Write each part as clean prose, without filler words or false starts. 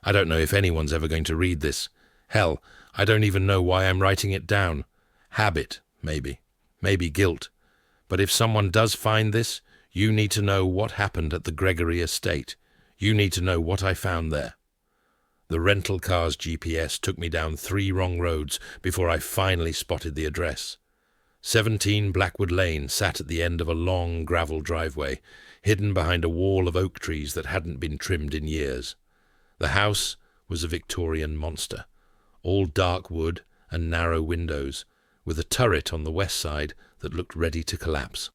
I don't know if anyone's ever going to read this. Hell, I don't even know why I'm writing it down. Habit, maybe. Maybe guilt. But if someone does find this, you need to know what happened at the Gregory estate. You need to know what I found there. The rental car's GPS took me down 3 wrong roads before I finally spotted the address. 17 Blackwood Lane sat at the end of a long gravel driveway, hidden behind a wall of oak trees that hadn't been trimmed in years. The house was a Victorian monster, all dark wood and narrow windows, with a turret on the west side that looked ready to collapse.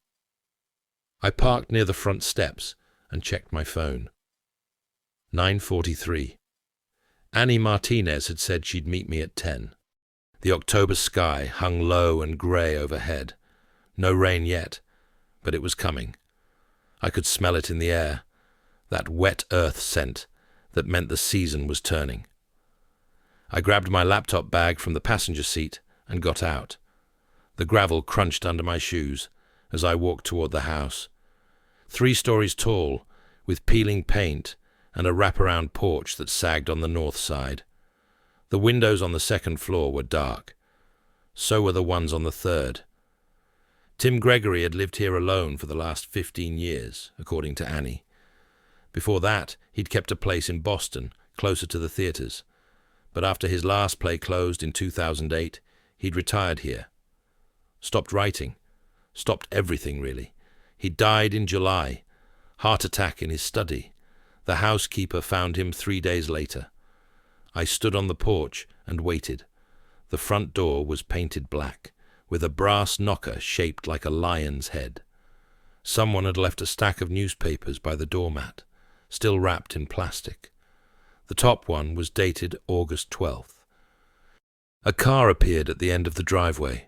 I parked near the front steps and checked my phone. 9:43. Annie Martinez had said she'd meet me at 10. The October sky hung low and grey overhead. No rain yet, but it was coming. I could smell it in the air, that wet earth scent that meant the season was turning. I grabbed my laptop bag from the passenger seat and got out. The gravel crunched under my shoes as I walked toward the house. 3 stories tall, with peeling paint and a wraparound porch that sagged on the north side. The windows on the second floor were dark. So were the ones on the third. Tim Gregory had lived here alone for the last 15 years, according to Annie. Before that, he'd kept a place in Boston, closer to the theaters. But after his last play closed in 2008, he'd retired here. Stopped writing. Stopped everything, really. He died in July. Heart attack in his study. The housekeeper found him 3 days later. I stood on the porch and waited. The front door was painted black, with a brass knocker shaped like a lion's head. Someone had left a stack of newspapers by the doormat, still wrapped in plastic. The top one was dated August 12th. A car appeared at the end of the driveway.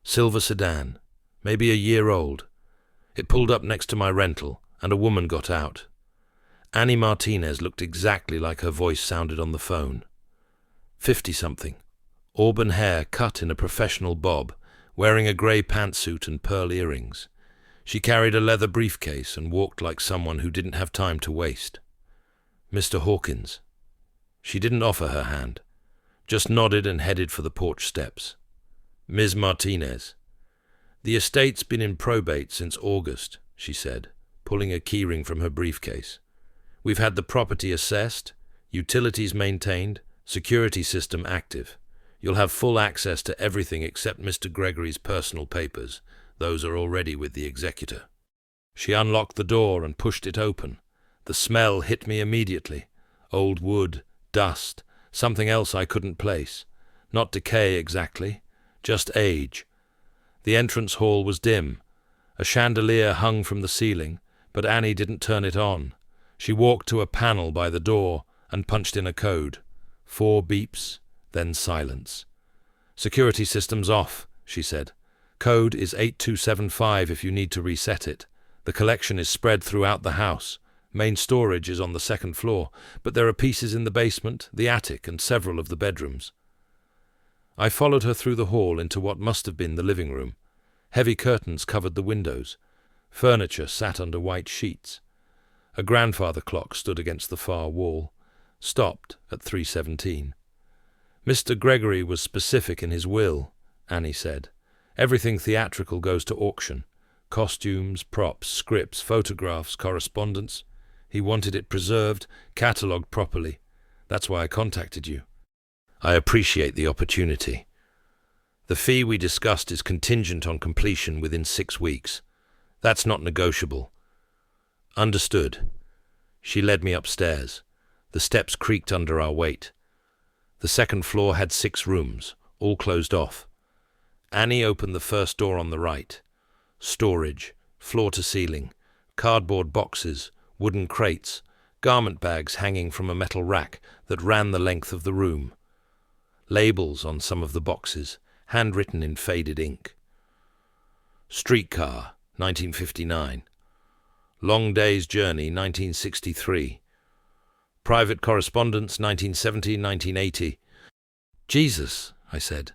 Silver sedan, maybe a year old. It pulled up next to my rental, and a woman got out. Annie Martinez looked exactly like her voice sounded on the phone. 50-something. Auburn hair cut in a professional bob, wearing a grey pantsuit and pearl earrings. She carried a leather briefcase and walked like someone who didn't have time to waste. Mr. Hawkins. She didn't offer her hand, just nodded and headed for the porch steps. Ms. Martinez. The estate's been in probate since August, she said, pulling a keyring from her briefcase. We've had the property assessed, utilities maintained, security system active. You'll have full access to everything except Mr. Gregory's personal papers. Those are already with the executor. She unlocked the door and pushed it open. The smell hit me immediately. Old wood, dust, something else I couldn't place. Not decay exactly, just age. The entrance hall was dim. A chandelier hung from the ceiling, but Annie didn't turn it on. She walked to a panel by the door and punched in a code. 4 beeps, then silence. Security system's off, she said. Code is 8275 if you need to reset it. The collection is spread throughout the house. Main storage is on the 2nd floor, but there are pieces in the basement, the attic, and several of the bedrooms. I followed her through the hall into what must have been the living room. Heavy curtains covered the windows. Furniture sat under white sheets. A grandfather clock stood against the far wall, stopped at 3:17. Mr. Gregory was specific in his will, Annie said. Everything theatrical goes to auction. Costumes, props, scripts, photographs, correspondence. He wanted it preserved, catalogued properly. That's why I contacted you. I appreciate the opportunity. The fee we discussed is contingent on completion within 6 weeks. That's not negotiable. Understood. She led me upstairs. The steps creaked under our weight. The 2nd floor had 6 rooms, all closed off. Annie opened the first door on the right. Storage, floor to ceiling, cardboard boxes, wooden crates, garment bags hanging from a metal rack that ran the length of the room. Labels on some of the boxes, handwritten in faded ink. Streetcar, 1959. Long Day's Journey, 1963. Private Correspondence, 1970-1980. Jesus, I said.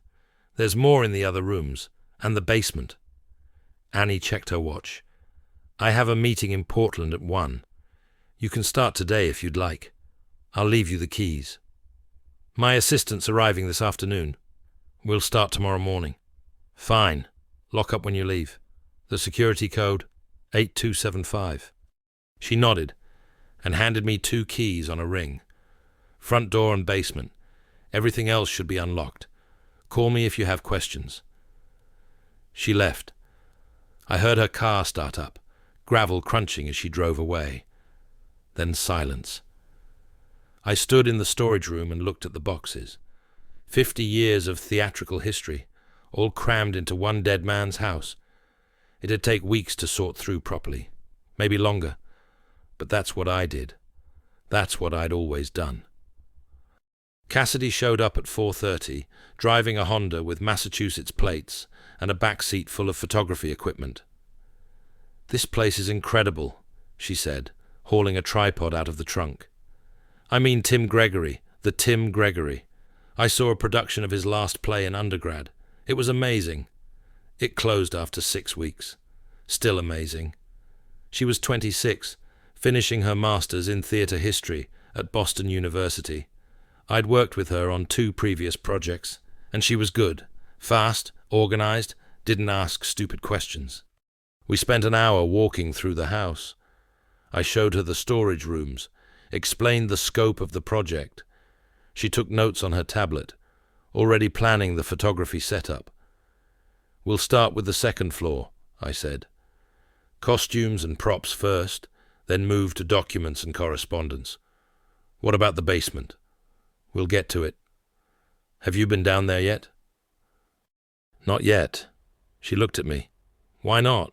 There's more in the other rooms, and the basement. Annie checked her watch. I have a meeting in Portland at 1. You can start today if you'd like. I'll leave you the keys. My assistant's arriving this afternoon. We'll start tomorrow morning. Fine. Lock up when you leave. The security code, 8275. She nodded and handed me 2 keys on a ring. Front door and basement. Everything else should be unlocked. Call me if you have questions. She left. I heard her car start up, gravel crunching as she drove away. Then silence. I stood in the storage room and looked at the boxes. 50 years of theatrical history, all crammed into one dead man's house. It'd take weeks to sort through properly, maybe longer, but that's what I did. That's what I'd always done. Cassidy showed up at 4:30, driving a Honda with Massachusetts plates and a back seat full of photography equipment. "This place is incredible," she said, hauling a tripod out of the trunk. "I mean Tim Gregory, the Tim Gregory. I saw a production of his last play in undergrad. It was amazing. It closed after 6 weeks. Still amazing. She was 26, finishing her master's in theater history at Boston University. I'd worked with her on 2 previous projects, and she was good, fast, organized, didn't ask stupid questions. We spent an hour walking through the house. I showed her the storage rooms, explained the scope of the project. She took notes on her tablet, already planning the photography setup. "We'll start with the 2nd floor," I said. "Costumes and props first, then move to documents and correspondence. What about the basement?" "We'll get to it. Have you been down there yet?" "Not yet." She looked at me. "Why not?"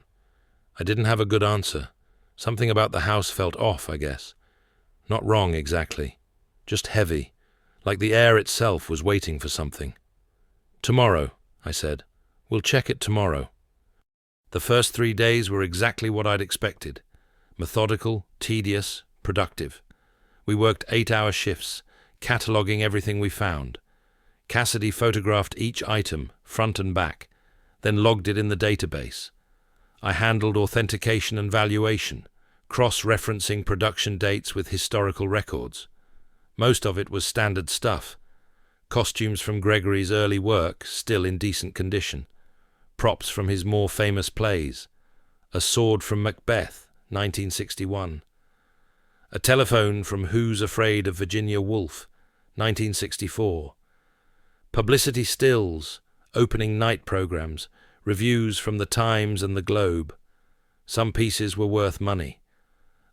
I didn't have a good answer. Something about the house felt off, I guess. Not wrong exactly. Just heavy, like the air itself was waiting for something. "Tomorrow," I said. "We'll check it tomorrow." The first 3 days were exactly what I'd expected. Methodical, tedious, productive. We worked 8-hour shifts, cataloguing everything we found. Cassidy photographed each item, front and back, then logged it in the database. I handled authentication and valuation, cross-referencing production dates with historical records. Most of it was standard stuff. Costumes from Gregory's early work, still in decent condition. Props from his more famous plays. A sword from Macbeth, 1961. A telephone from Who's Afraid of Virginia Woolf, 1964. Publicity stills, opening night programs, reviews from the Times and the Globe. Some pieces were worth money.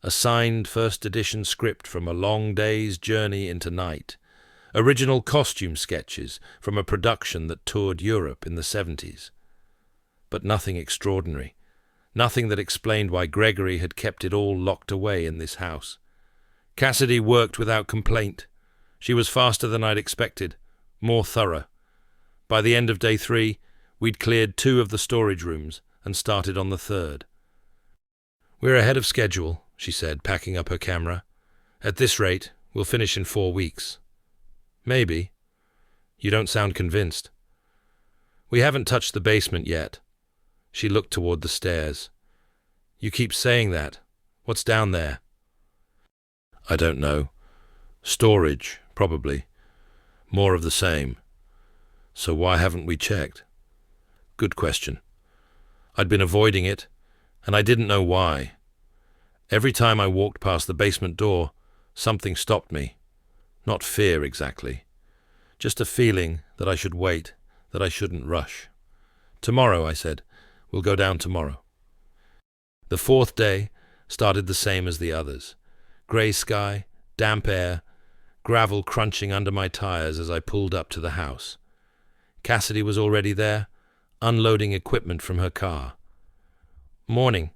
A signed first edition script from A Long Day's Journey into Night. Original costume sketches from a production that toured Europe in the 70s. But nothing extraordinary. Nothing that explained why Gregory had kept it all locked away in this house. Cassidy worked without complaint. She was faster than I'd expected, more thorough. By the end of day 3, we'd cleared 2 of the storage rooms and started on the 3rd. "We're ahead of schedule," she said, packing up her camera. "At this rate, we'll finish in 4 weeks. "Maybe. You don't sound convinced." "We haven't touched the basement yet." She looked toward the stairs. "You keep saying that. What's down there?" "I don't know. Storage, probably. More of the same. So why haven't we checked?" "Good question. I'd been avoiding it, and I didn't know why. Every time I walked past the basement door, something stopped me. Not fear exactly. Just a feeling that I should wait, that I shouldn't rush. "Tomorrow," I said. "We'll go down tomorrow." The 4th day started the same as the others. Grey sky, damp air, gravel crunching under my tires as I pulled up to the house. Cassidy was already there, unloading equipment from her car. "Morning,"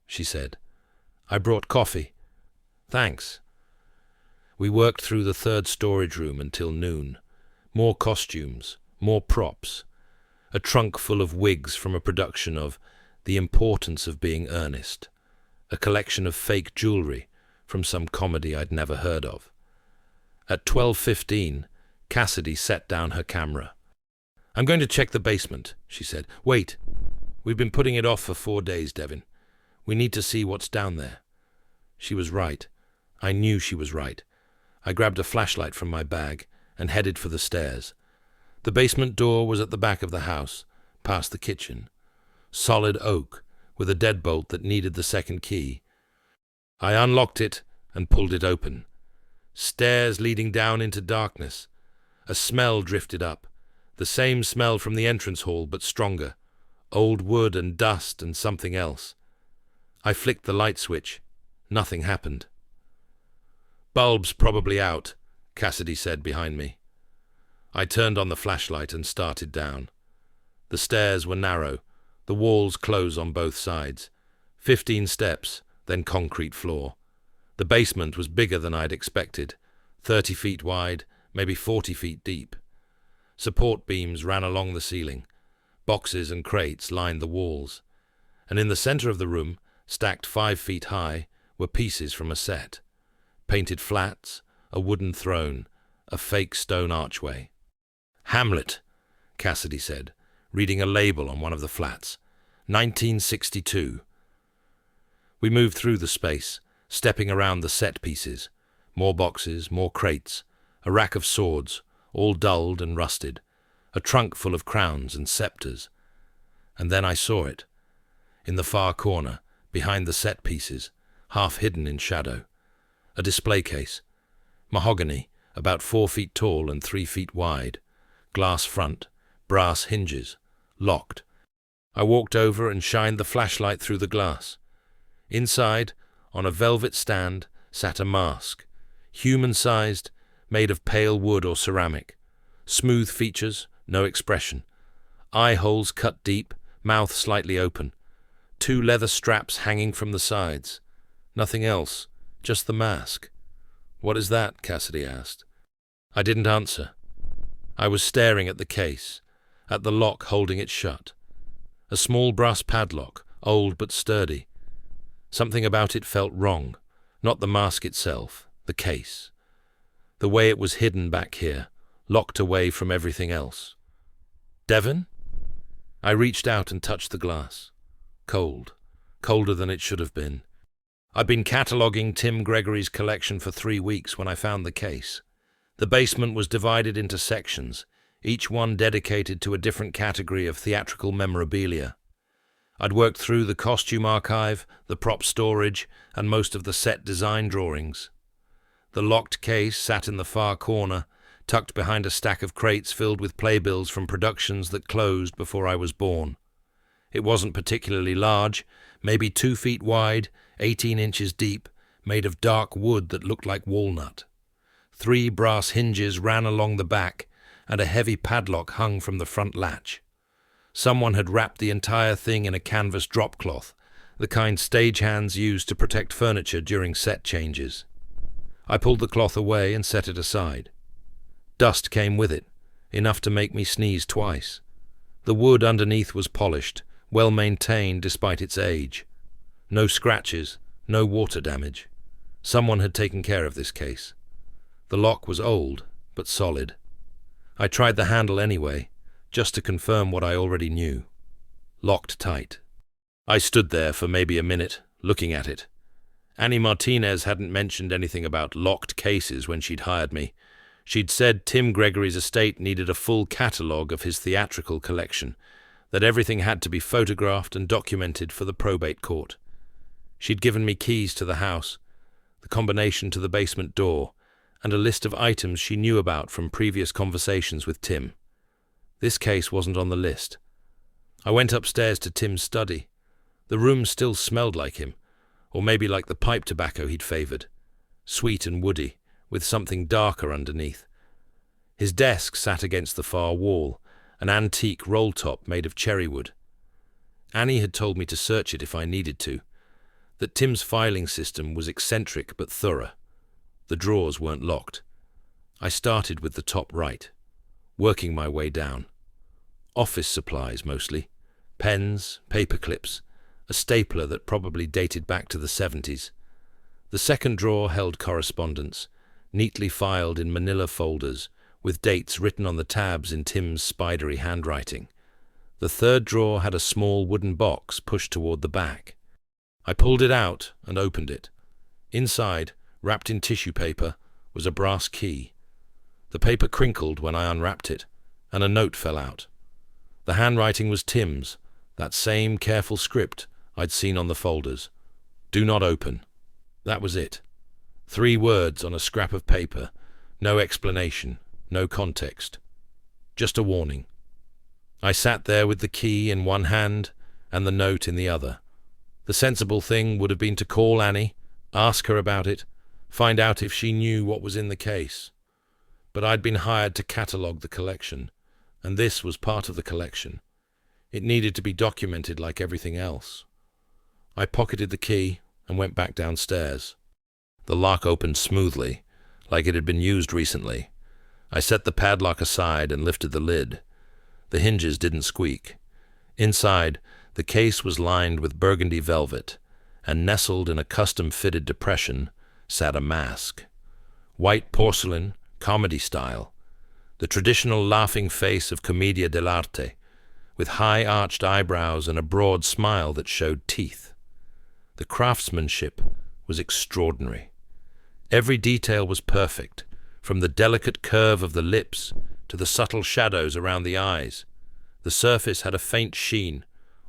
she said. "I brought coffee." "Thanks." We worked through the 3rd storage room until noon. More costumes, more props. A trunk full of wigs from a production of The Importance of Being Earnest. A collection of fake jewelry from some comedy I'd never heard of. At 12:15, Cassidy set down her camera. "I'm going to check the basement," she said. "Wait. We've been putting it off for 4 days, Devin. We need to see what's down there." She was right. I knew she was right. I grabbed a flashlight from my bag and headed for the stairs. The basement door was at the back of the house, past the kitchen. Solid oak, with a deadbolt that needed the second key. I unlocked it and pulled it open. Stairs leading down into darkness. A smell drifted up, the same smell from the entrance hall, but stronger. Old wood and dust and something else. I flicked the light switch. Nothing happened. "Bulb's probably out," Cassidy said behind me. I turned on the flashlight and started down. The stairs were narrow, the walls close on both sides. 15 steps, then concrete floor. The basement was bigger than I'd expected, 30 feet wide, maybe 40 feet deep. Support beams ran along the ceiling. Boxes and crates lined the walls. And in the center of the room, stacked 5 feet high, were pieces from a set. Painted flats, a wooden throne, a fake stone archway. "Hamlet," Cassidy said, reading a label on one of the flats. 1962. We moved through the space, stepping around the set pieces. More boxes, more crates, a rack of swords, all dulled and rusted, a trunk full of crowns and scepters. And then I saw it. In the far corner, behind the set pieces, half hidden in shadow. A display case. Mahogany, about 4 feet tall and 3 feet wide. Glass front, brass hinges, locked. I walked over and shined the flashlight through the glass. Inside, on a velvet stand, sat a mask. Human-sized, made of pale wood or ceramic. Smooth features, no expression. Eye holes cut deep, mouth slightly open. 2 leather straps hanging from the sides. Nothing else, just the mask. "What is that?" Cassidy asked. I didn't answer. I was staring at the case, at the lock holding it shut. A small brass padlock, old but sturdy. Something about it felt wrong, not the mask itself, the case. The way it was hidden back here, locked away from everything else. "Devon?" I reached out and touched the glass. Cold, colder than it should have been. I'd been cataloguing Tim Gregory's collection for 3 weeks when I found the case. The basement was divided into sections, each one dedicated to a different category of theatrical memorabilia. I'd worked through the costume archive, the prop storage, and most of the set design drawings. The locked case sat in the far corner, tucked behind a stack of crates filled with playbills from productions that closed before I was born. It wasn't particularly large, maybe 2 feet wide, 18 inches deep, made of dark wood that looked like walnut. 3 brass hinges ran along the back, and a heavy padlock hung from the front latch. Someone had wrapped the entire thing in a canvas dropcloth, the kind stagehands use to protect furniture during set changes. I pulled the cloth away and set it aside. Dust came with it, enough to make me sneeze twice. The wood underneath was polished, well maintained despite its age. No scratches, no water damage. Someone had taken care of this case. The lock was old, but solid. I tried the handle anyway, just to confirm what I already knew. Locked tight. I stood there for maybe a minute, looking at it. Annie Martinez hadn't mentioned anything about locked cases when she'd hired me. She'd said Tim Gregory's estate needed a full catalogue of his theatrical collection, that everything had to be photographed and documented for the probate court. She'd given me keys to the house, the combination to the basement door, and a list of items she knew about from previous conversations with Tim. This case wasn't on the list. I went upstairs to Tim's study. The room still smelled like him, or maybe like the pipe tobacco he'd favoured, sweet and woody, with something darker underneath. His desk sat against the far wall, an antique roll-top made of cherry wood. Annie had told me to search it if I needed to, that Tim's filing system was eccentric but thorough. The drawers weren't locked. I started with the top right, working my way down. Office supplies mostly. Pens, paper clips, a stapler that probably dated back to the 70s. The second drawer held correspondence, neatly filed in manila folders, with dates written on the tabs in Tim's spidery handwriting. The third drawer had a small wooden box pushed toward the back. I pulled it out and opened it. Inside, wrapped in tissue paper, was a brass key. The paper crinkled when I unwrapped it, and a note fell out. The handwriting was Tim's, that same careful script I'd seen on the folders. "Do not open." That was it. 3 words on a scrap of paper, no explanation, no context. Just a warning. I sat there with the key in one hand and the note in the other. The sensible thing would have been to call Annie, ask her about it, find out if she knew what was in the case. But I'd been hired to catalogue the collection, and this was part of the collection. It needed to be documented like everything else. I pocketed the key and went back downstairs. The lock opened smoothly, like it had been used recently. I set the padlock aside and lifted the lid. The hinges didn't squeak. Inside, the case was lined with burgundy velvet, and nestled in a custom-fitted depression sat a mask. White porcelain, comedy style, the traditional laughing face of commedia dell'arte, with high-arched eyebrows and a broad smile that showed teeth. The craftsmanship was extraordinary. Every detail was perfect, from the delicate curve of the lips to the subtle shadows around the eyes. The surface had a faint sheen,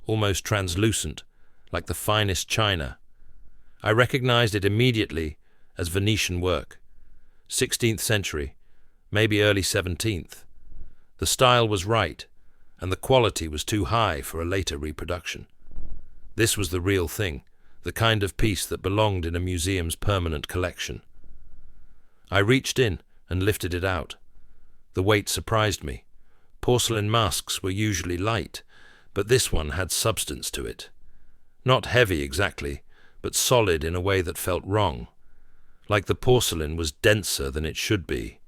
almost translucent, like the finest china. I recognized it immediately as Venetian work. 16th century, maybe early 17th. The style was right, and the quality was too high for a later reproduction. This was the real thing, the kind of piece that belonged in a museum's permanent collection. I reached in and lifted it out. The weight surprised me. Porcelain masks were usually light, but this one had substance to it. Not heavy exactly, but solid in a way that felt wrong, like the porcelain was denser than it should be.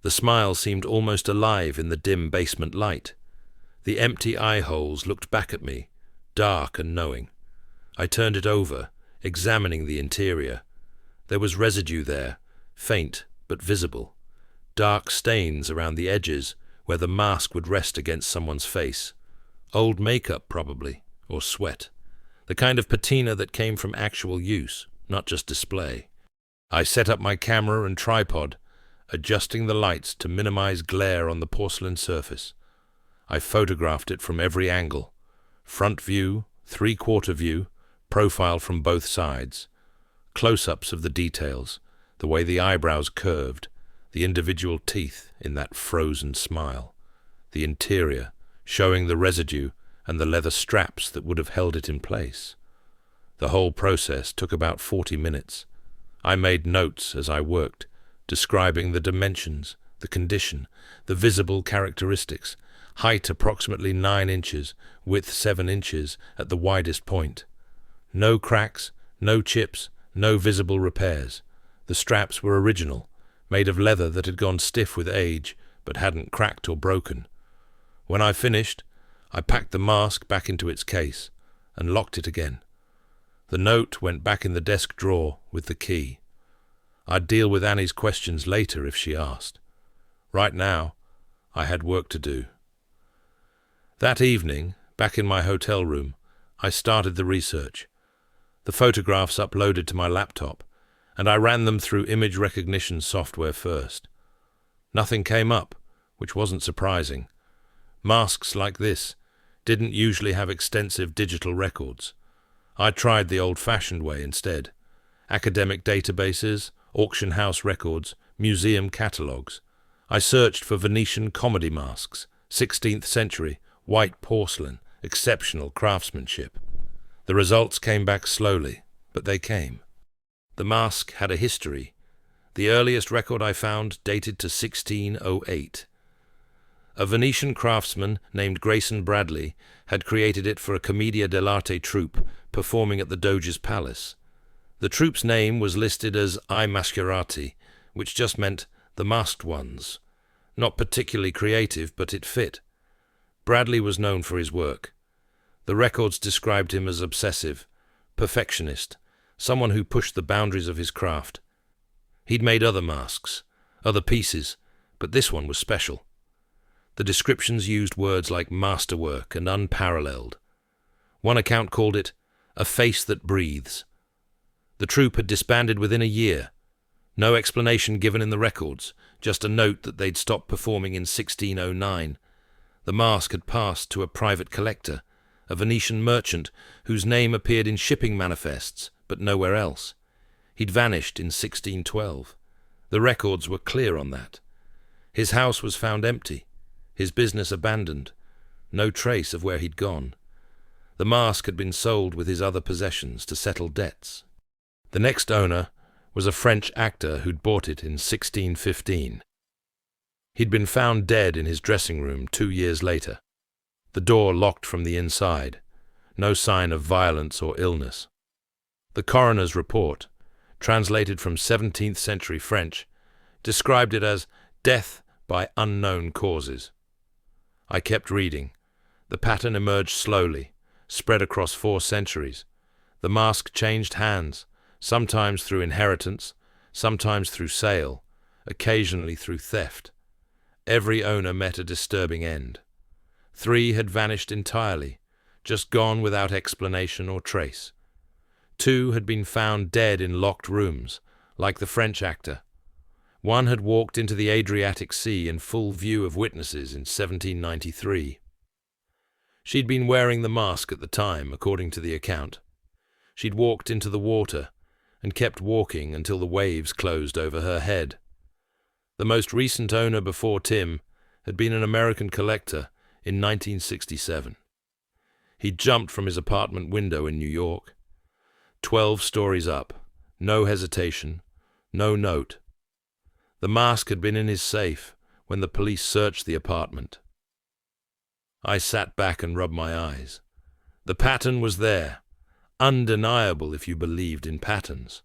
The smile seemed almost alive in the dim basement light. The empty eye holes looked back at me, dark and knowing. I turned it over, examining the interior. There was residue there, faint but visible. Dark stains around the edges where the mask would rest against someone's face. Old makeup, probably, or sweat. The kind of patina that came from actual use, not just display. I set up my camera and tripod, adjusting the lights to minimize glare on the porcelain surface. I photographed it from every angle. Front view, three-quarter view, profile from both sides. Close-ups of the details, the way the eyebrows curved, the individual teeth in that frozen smile. The interior, showing the residue and the leather straps that would have held it in place. The whole process took about 40 minutes. I made notes as I worked, describing the dimensions, the condition, the visible characteristics. Height approximately 9 inches, width 7 inches at the widest point. No cracks, no chips, no visible repairs. The straps were original, made of leather that had gone stiff with age, but hadn't cracked or broken. When I finished, I packed the mask back into its case and locked it again. The note went back in the desk drawer with the key. I'd deal with Annie's questions later if she asked. Right now, I had work to do. That evening, back in my hotel room, I started the research. The photographs uploaded to my laptop, and I ran them through image recognition software first. Nothing came up, which wasn't surprising. Masks like this didn't usually have extensive digital records. I tried the old-fashioned way instead. Academic databases, auction house records, museum catalogues. I searched for Venetian comedy masks, 16th century, white porcelain, exceptional craftsmanship. The results came back slowly, but they came. The mask had a history. The earliest record I found dated to 1608. A Venetian craftsman named Grayson Bradley had created it for a commedia dell'arte troupe performing at the Doge's palace. The troupe's name was listed as I Mascherati, which just meant the masked ones. Not particularly creative, but it fit. Bradley was known for his work. The records described him as obsessive, perfectionist, someone who pushed the boundaries of his craft. He'd made other masks, other pieces, but this one was special. The descriptions used words like masterwork and unparalleled. One account called it a face that breathes. The troupe had disbanded within a year. No explanation given in the records, just a note that they'd stopped performing in 1609. The mask had passed to a private collector, a Venetian merchant whose name appeared in shipping manifests, but nowhere else. He'd vanished in 1612. The records were clear on that. His house was found empty, his business abandoned, no trace of where he'd gone. The mask had been sold with his other possessions to settle debts. The next owner was a French actor who'd bought it in 1615. He'd been found dead in his dressing room 2 years later. The door locked from the inside. No sign of violence or illness. The coroner's report, translated from 17th century French, described it as death by unknown causes. I kept reading. The pattern emerged slowly, spread across 4 centuries. The mask changed hands, sometimes through inheritance, sometimes through sale, occasionally through theft. Every owner met a disturbing end. 3 had vanished entirely, just gone without explanation or trace. 2 had been found dead in locked rooms, like the French actor. 1 had walked into the Adriatic Sea in full view of witnesses in 1793. She'd been wearing the mask at the time, according to the account. She'd walked into the water and kept walking until the waves closed over her head. The most recent owner before Tim had been an American collector in 1967. He'd jumped from his apartment window in New York. 12 stories up, no hesitation, no note. The mask had been in his safe when the police searched the apartment. I sat back and rubbed my eyes. The pattern was there, undeniable if you believed in patterns.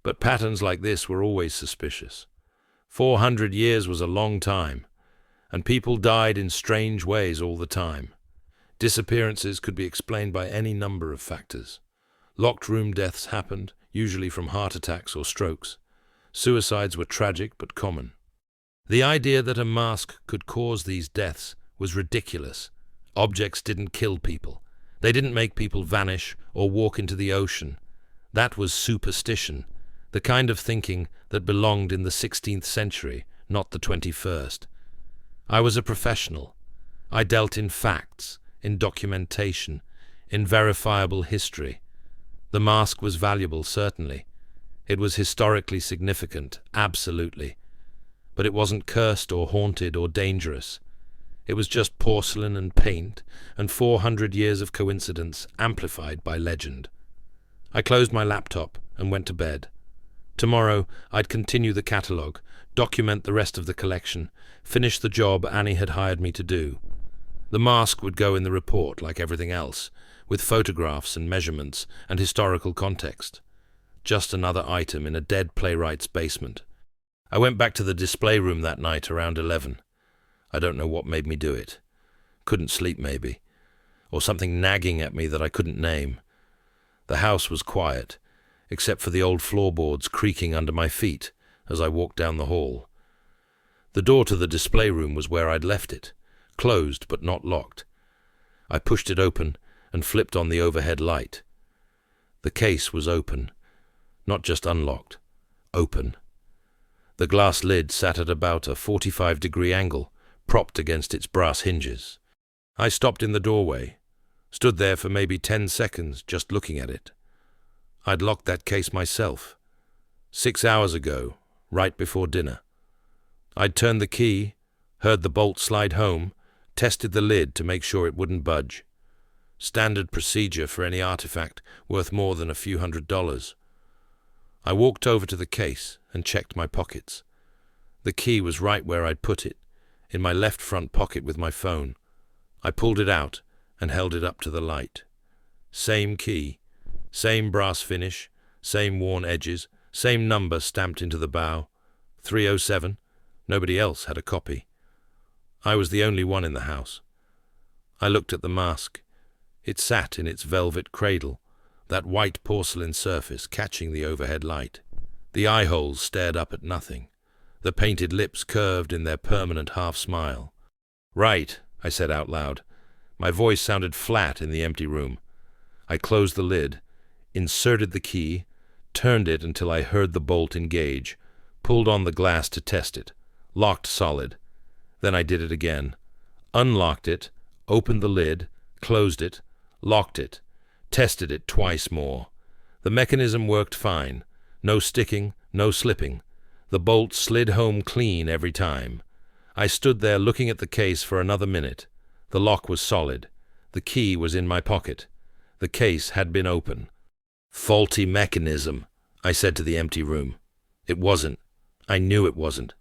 But patterns like this were always suspicious. 400 years was a long time, and people died in strange ways all the time. Disappearances could be explained by any number of factors. Locked room deaths happened, usually from heart attacks or strokes. Suicides were tragic but common. The idea that a mask could cause these deaths was ridiculous. Objects didn't kill people. They didn't make people vanish or walk into the ocean. That was superstition, the kind of thinking that belonged in the 16th century, not the 21st. I was a professional. I dealt in facts, in documentation, in verifiable history. The mask was valuable, certainly. It was historically significant, absolutely. But it wasn't cursed or haunted or dangerous. It was just porcelain and paint and 400 years of coincidence amplified by legend. I closed my laptop and went to bed. Tomorrow I'd continue the catalogue, document the rest of the collection, finish the job Annie had hired me to do. The mask would go in the report like everything else, with photographs and measurements and historical context. Just another item in a dead playwright's basement. I went back to the display room that night around 11. I don't know what made me do it. Couldn't sleep, maybe. Or something nagging at me that I couldn't name. The house was quiet, except for the old floorboards creaking under my feet as I walked down the hall. The door to the display room was where I'd left it, closed but not locked. I pushed it open and flipped on the overhead light. The case was open, not just unlocked, open. The glass lid sat at about a 45-degree angle, propped against its brass hinges. I stopped in the doorway, stood there for maybe 10 seconds just looking at it. I'd locked that case myself, 6 hours ago, right before dinner. I'd turned the key, heard the bolt slide home, tested the lid to make sure it wouldn't budge. Standard procedure for any artifact worth more than a few $100s. I walked over to the case and checked my pockets. The key was right where I'd put it, in my left front pocket with my phone. I pulled it out and held it up to the light. Same key, same brass finish, same worn edges, same number stamped into the bow. 307. Nobody else had a copy. I was the only one in the house. I looked at the mask. It sat in its velvet cradle, that white porcelain surface catching the overhead light. The eye holes stared up at nothing. The painted lips curved in their permanent half-smile. "Right," I said out loud. My voice sounded flat in the empty room. I closed the lid, inserted the key, turned it until I heard the bolt engage, pulled on the glass to test it. Locked solid. Then I did it again. Unlocked it, opened the lid, closed it, locked it, tested it twice more. The mechanism worked fine. No sticking, no slipping. The bolt slid home clean every time. I stood there looking at the case for another minute. The lock was solid. The key was in my pocket. The case had been open. Faulty mechanism, I said to the empty room. It wasn't. I knew it wasn't.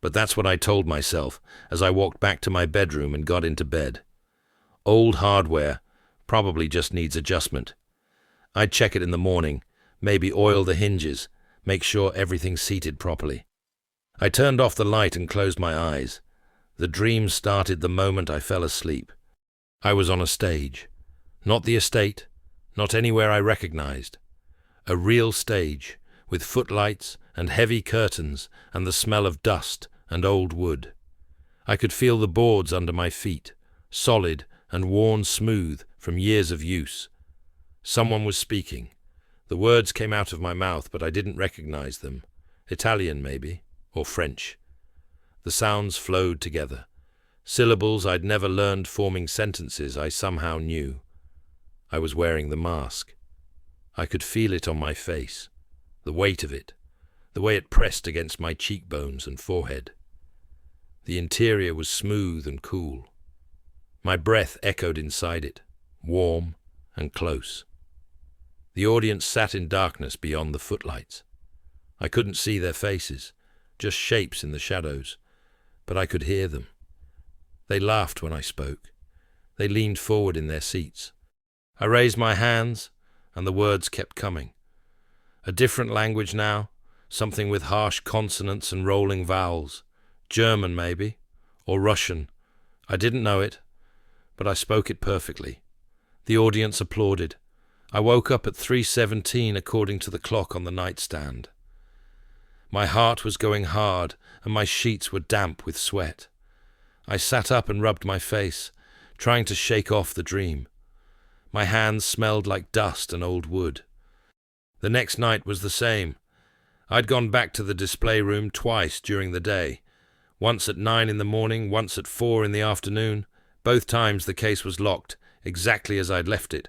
But that's what I told myself as I walked back to my bedroom and got into bed. Old hardware, probably just needs adjustment. I'd check it in the morning, maybe oil the hinges, make sure everything's seated properly. I turned off the light and closed my eyes. The dream started the moment I fell asleep. I was on a stage. Not the estate, not anywhere I recognized. A real stage, with footlights and heavy curtains and the smell of dust and old wood. I could feel the boards under my feet, solid and worn smooth from years of use. Someone was speaking. The words came out of my mouth, but I didn't recognize them. Italian, maybe, or French. The sounds flowed together. Syllables I'd never learned forming sentences I somehow knew. I was wearing the mask. I could feel it on my face, the weight of it, the way it pressed against my cheekbones and forehead. The interior was smooth and cool. My breath echoed inside it, warm and close. The audience sat in darkness beyond the footlights. I couldn't see their faces, just shapes in the shadows, but I could hear them. They laughed when I spoke. They leaned forward in their seats. I raised my hands, and the words kept coming. A different language now, something with harsh consonants and rolling vowels. German, maybe, or Russian. I didn't know it, but I spoke it perfectly. The audience applauded. I woke up at 3:17 according to the clock on the nightstand. My heart was going hard, and my sheets were damp with sweat. I sat up and rubbed my face, trying to shake off the dream. My hands smelled like dust and old wood. The next night was the same. I'd gone back to the display room twice during the day, once at 9 in the morning, once at 4 in the afternoon. Both times the case was locked, exactly as I'd left it.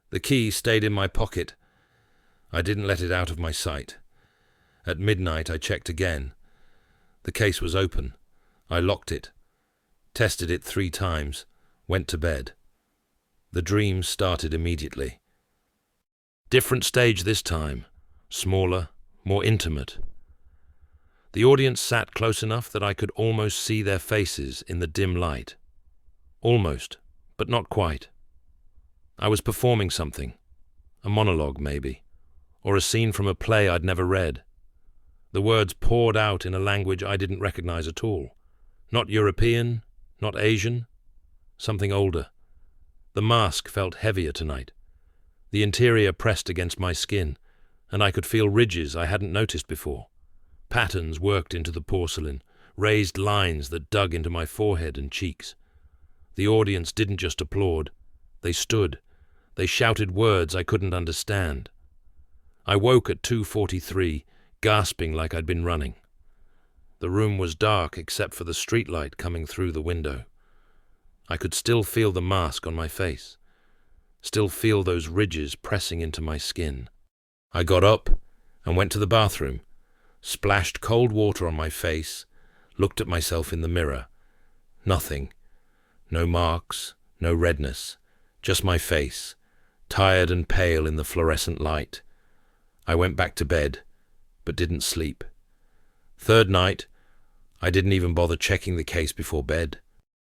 The key stayed in my pocket. I didn't let it out of my sight. At midnight I checked again. The case was open. I locked it, tested it 3 times, went to bed. The dream started immediately. Different stage this time, smaller, more intimate. The audience sat close enough that I could almost see their faces in the dim light. Almost, but not quite. I was performing something, a monologue maybe, or a scene from a play I'd never read. The words poured out in a language I didn't recognize at all. Not European, not Asian, something older. The mask felt heavier tonight. The interior pressed against my skin, and I could feel ridges I hadn't noticed before. Patterns worked into the porcelain, raised lines that dug into my forehead and cheeks. The audience didn't just applaud. They stood. They shouted words I couldn't understand. I woke at 2:43, gasping like I'd been running. The room was dark except for the streetlight coming through the window. I could still feel the mask on my face, still feel those ridges pressing into my skin. I got up and went to the bathroom, splashed cold water on my face, looked at myself in the mirror. Nothing. No marks, no redness, just my face, tired and pale in the fluorescent light. I went back to bed, but didn't sleep. Third night, I didn't even bother checking the case before bed.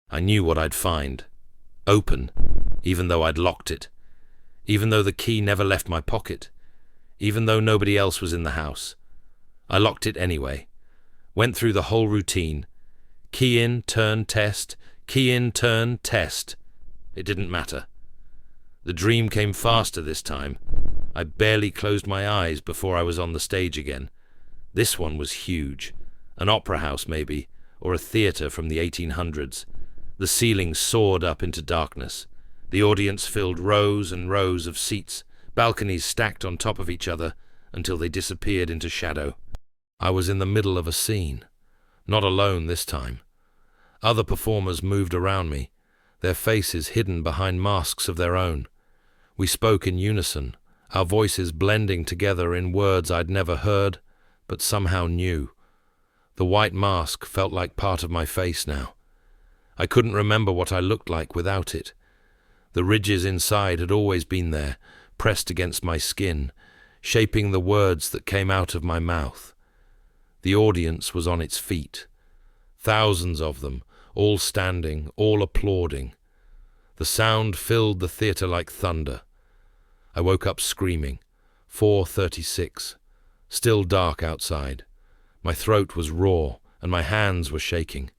I knew what I'd find. Open, even though I'd locked it. Even though the key never left my pocket. Even though nobody else was in the house. I locked it anyway. Went through the whole routine. Key in, turn, test. Key in, turn, test. It didn't matter. The dream came faster this time. I barely closed my eyes before I was on the stage again. This one was huge. An opera house, maybe, or a theatre from the 1800s. The ceiling soared up into darkness. The audience filled rows and rows of seats, balconies stacked on top of each other until they disappeared into shadow. I was in the middle of a scene. Not alone this time. Other performers moved around me, their faces hidden behind masks of their own. We spoke in unison, our voices blending together in words I'd never heard, but somehow knew. The white mask felt like part of my face now. I couldn't remember what I looked like without it. The ridges inside had always been there, pressed against my skin, shaping the words that came out of my mouth. The audience was on its feet. Thousands of them, all standing, all applauding. The sound filled the theatre like thunder. I woke up screaming. 4:36. Still dark outside. My throat was raw, and my hands were shaking.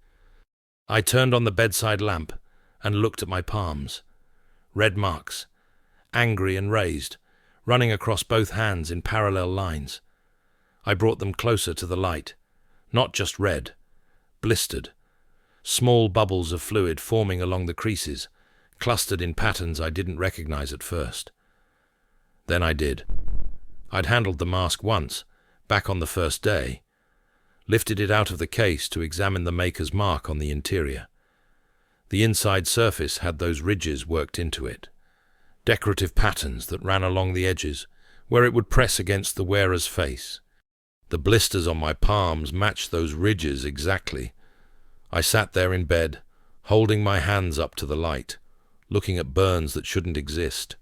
I turned on the bedside lamp and looked at my palms. Red marks, angry and raised, running across both hands in parallel lines. I brought them closer to the light. Not just red, blistered. Small bubbles of fluid forming along the creases, clustered in patterns I didn't recognize at first. Then I did. I'd handled the mask once, back on the first day. Lifted it out of the case to examine the maker's mark on the interior. The inside surface had those ridges worked into it. Decorative patterns that ran along the edges, where it would press against the wearer's face. The blisters on my palms matched those ridges exactly. I sat there in bed, holding my hands up to the light, looking at burns that shouldn't exist.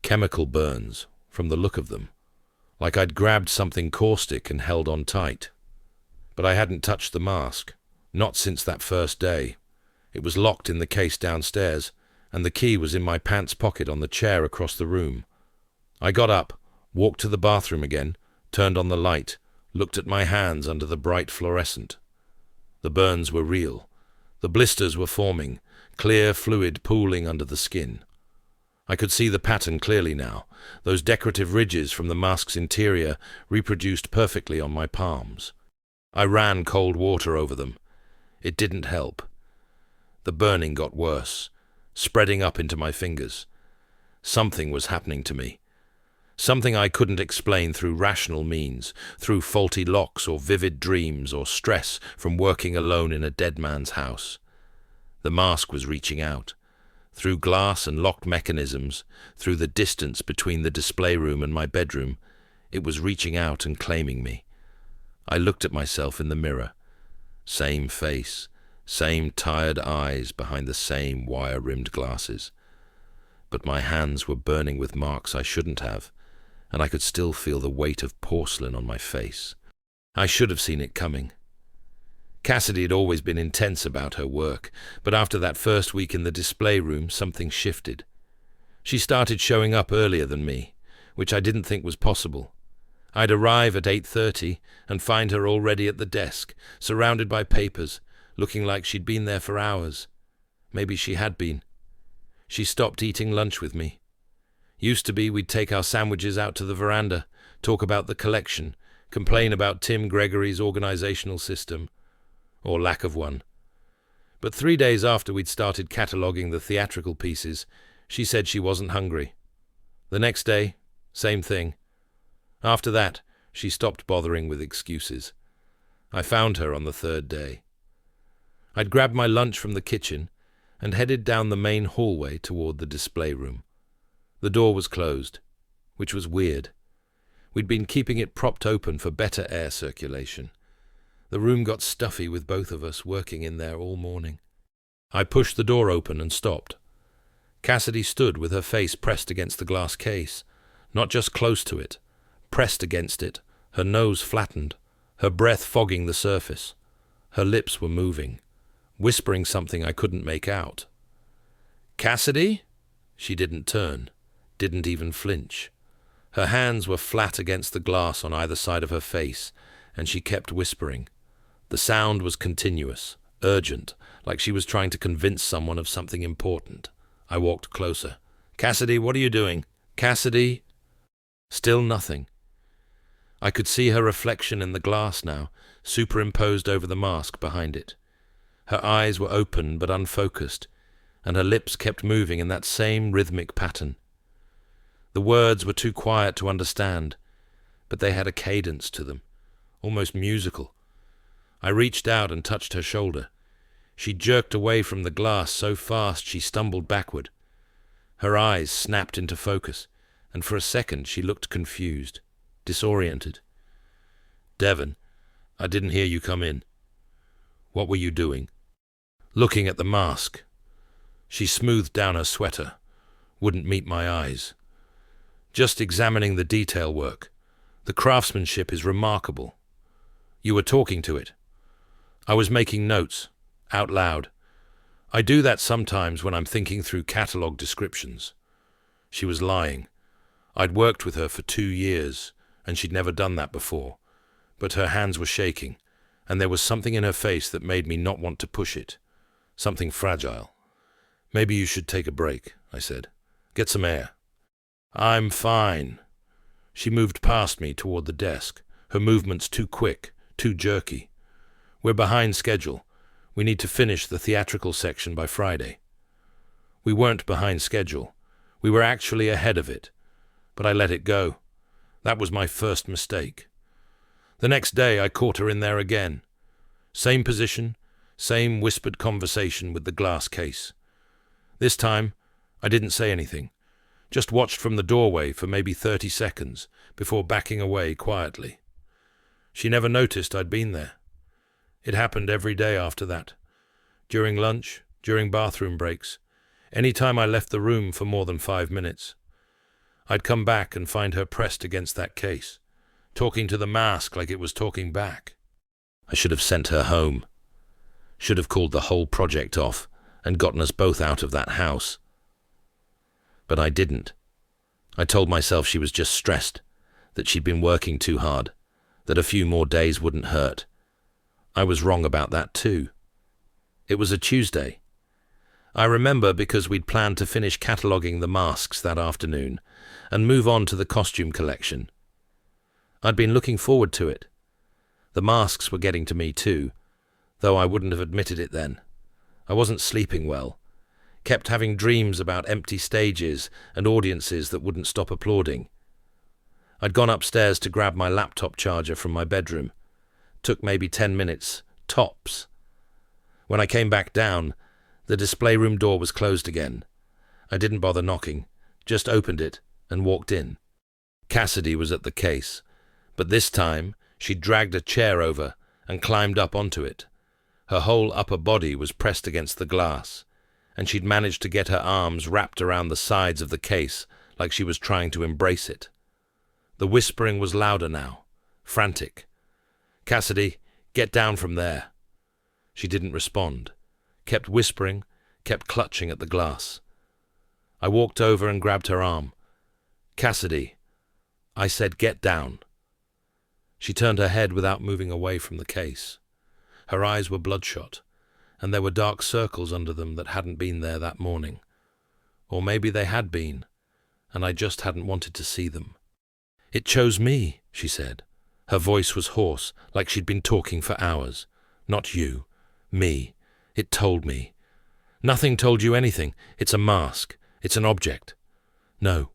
Chemical burns, from the look of them, like I'd grabbed something caustic and held on tight. But I hadn't touched the mask, not since that first day. It was locked in the case downstairs, and the key was in my pants pocket on the chair across the room. I got up, walked to the bathroom again, turned on the light, looked at my hands under the bright fluorescent. The burns were real. The blisters were forming, clear fluid pooling under the skin. I could see the pattern clearly now, those decorative ridges from the mask's interior reproduced perfectly on my palms. I ran cold water over them. It didn't help. The burning got worse, spreading up into my fingers. Something was happening to me. Something I couldn't explain through rational means, through faulty locks or vivid dreams or stress from working alone in a dead man's house. The mask was reaching out. Through glass and locked mechanisms, through the distance between the display room and my bedroom, it was reaching out and claiming me. I looked at myself in the mirror. Same face, same tired eyes behind the same wire-rimmed glasses. But my hands were burning with marks I shouldn't have, and I could still feel the weight of porcelain on my face. I should have seen it coming. Cassidy had always been intense about her work, but after that first week in the display room, something shifted. She started showing up earlier than me, which I didn't think was possible. I'd arrive at 8:30 and find her already at the desk, surrounded by papers, looking like she'd been there for hours. Maybe she had been. She stopped eating lunch with me. Used to be we'd take our sandwiches out to the veranda, talk about the collection, complain about Tim Gregory's organizational system, or lack of one. But 3 days after we'd started cataloguing the theatrical pieces, she said she wasn't hungry. The next day, same thing. After that, she stopped bothering with excuses. I found her on the third day. I'd grabbed my lunch from the kitchen and headed down the main hallway toward the display room. The door was closed, which was weird. We'd been keeping it propped open for better air circulation. The room got stuffy with both of us working in there all morning. I pushed the door open and stopped. Cassidy stood with her face pressed against the glass case, not just close to it, pressed against it, her nose flattened, her breath fogging the surface. Her lips were moving, whispering something I couldn't make out. "Cassidy?" She didn't turn, didn't even flinch. Her hands were flat against the glass on either side of her face, and she kept whispering. The sound was continuous, urgent, like she was trying to convince someone of something important. I walked closer. "Cassidy, what are you doing? Cassidy?" Still nothing. I could see her reflection in the glass now, superimposed over the mask behind it. Her eyes were open but unfocused, and her lips kept moving in that same rhythmic pattern. The words were too quiet to understand, but they had a cadence to them, almost musical. I reached out and touched her shoulder. She jerked away from the glass so fast she stumbled backward. Her eyes snapped into focus, and for a second she looked confused, disoriented. "Devon, I didn't hear you come in. What were you doing?" "Looking at the mask." She smoothed down her sweater, wouldn't meet my eyes. "Just examining the detail work. The craftsmanship is remarkable." "You were talking to it." "I was making notes, out loud. I do that sometimes when I'm thinking through catalogue descriptions." She was lying. I'd worked with her for 2 years, and she'd never done that before. But her hands were shaking, and there was something in her face that made me not want to push it. Something fragile. "Maybe you should take a break," I said. "Get some air." "I'm fine." She moved past me toward the desk, her movements too quick, too jerky. "We're behind schedule. We need to finish the theatrical section by Friday." We weren't behind schedule. We were actually ahead of it. But I let it go. That was my first mistake. The next day I caught her in there again. Same position, same whispered conversation with the glass case. This time, I didn't say anything, just watched from the doorway for maybe 30 seconds before backing away quietly. She never noticed I'd been there. It happened every day after that. During lunch, during bathroom breaks, any time I left the room for more than 5 minutes. I'd come back and find her pressed against that case, talking to the mask like it was talking back. I should have sent her home. Should have called the whole project off and gotten us both out of that house. But I didn't. I told myself she was just stressed, that she'd been working too hard, that a few more days wouldn't hurt. I was wrong about that too. It was a Tuesday. I remember because we'd planned to finish cataloguing the masks that afternoon and move on to the costume collection. I'd been looking forward to it. The masks were getting to me too, though I wouldn't have admitted it then. I wasn't sleeping well, kept having dreams about empty stages and audiences that wouldn't stop applauding. I'd gone upstairs to grab my laptop charger from my bedroom. Took maybe 10 minutes, tops. When I came back down, the display room door was closed again. I didn't bother knocking, just opened it and walked in. Cassidy was at the case, but this time she dragged a chair over and climbed up onto it. Her whole upper body was pressed against the glass, and she'd managed to get her arms wrapped around the sides of the case like she was trying to embrace it. The whispering was louder now, frantic. "Cassidy, get down from there." She didn't respond, kept whispering, kept clutching at the glass. I walked over and grabbed her arm. "Cassidy," I said, "get down." She turned her head without moving away from the case. Her eyes were bloodshot, and there were dark circles under them that hadn't been there that morning. Or maybe they had been, and I just hadn't wanted to see them. "It chose me," she said. Her voice was hoarse, like she'd been talking for hours. "Not you. Me. It told me." "Nothing told you anything. It's a mask. It's an object." "No."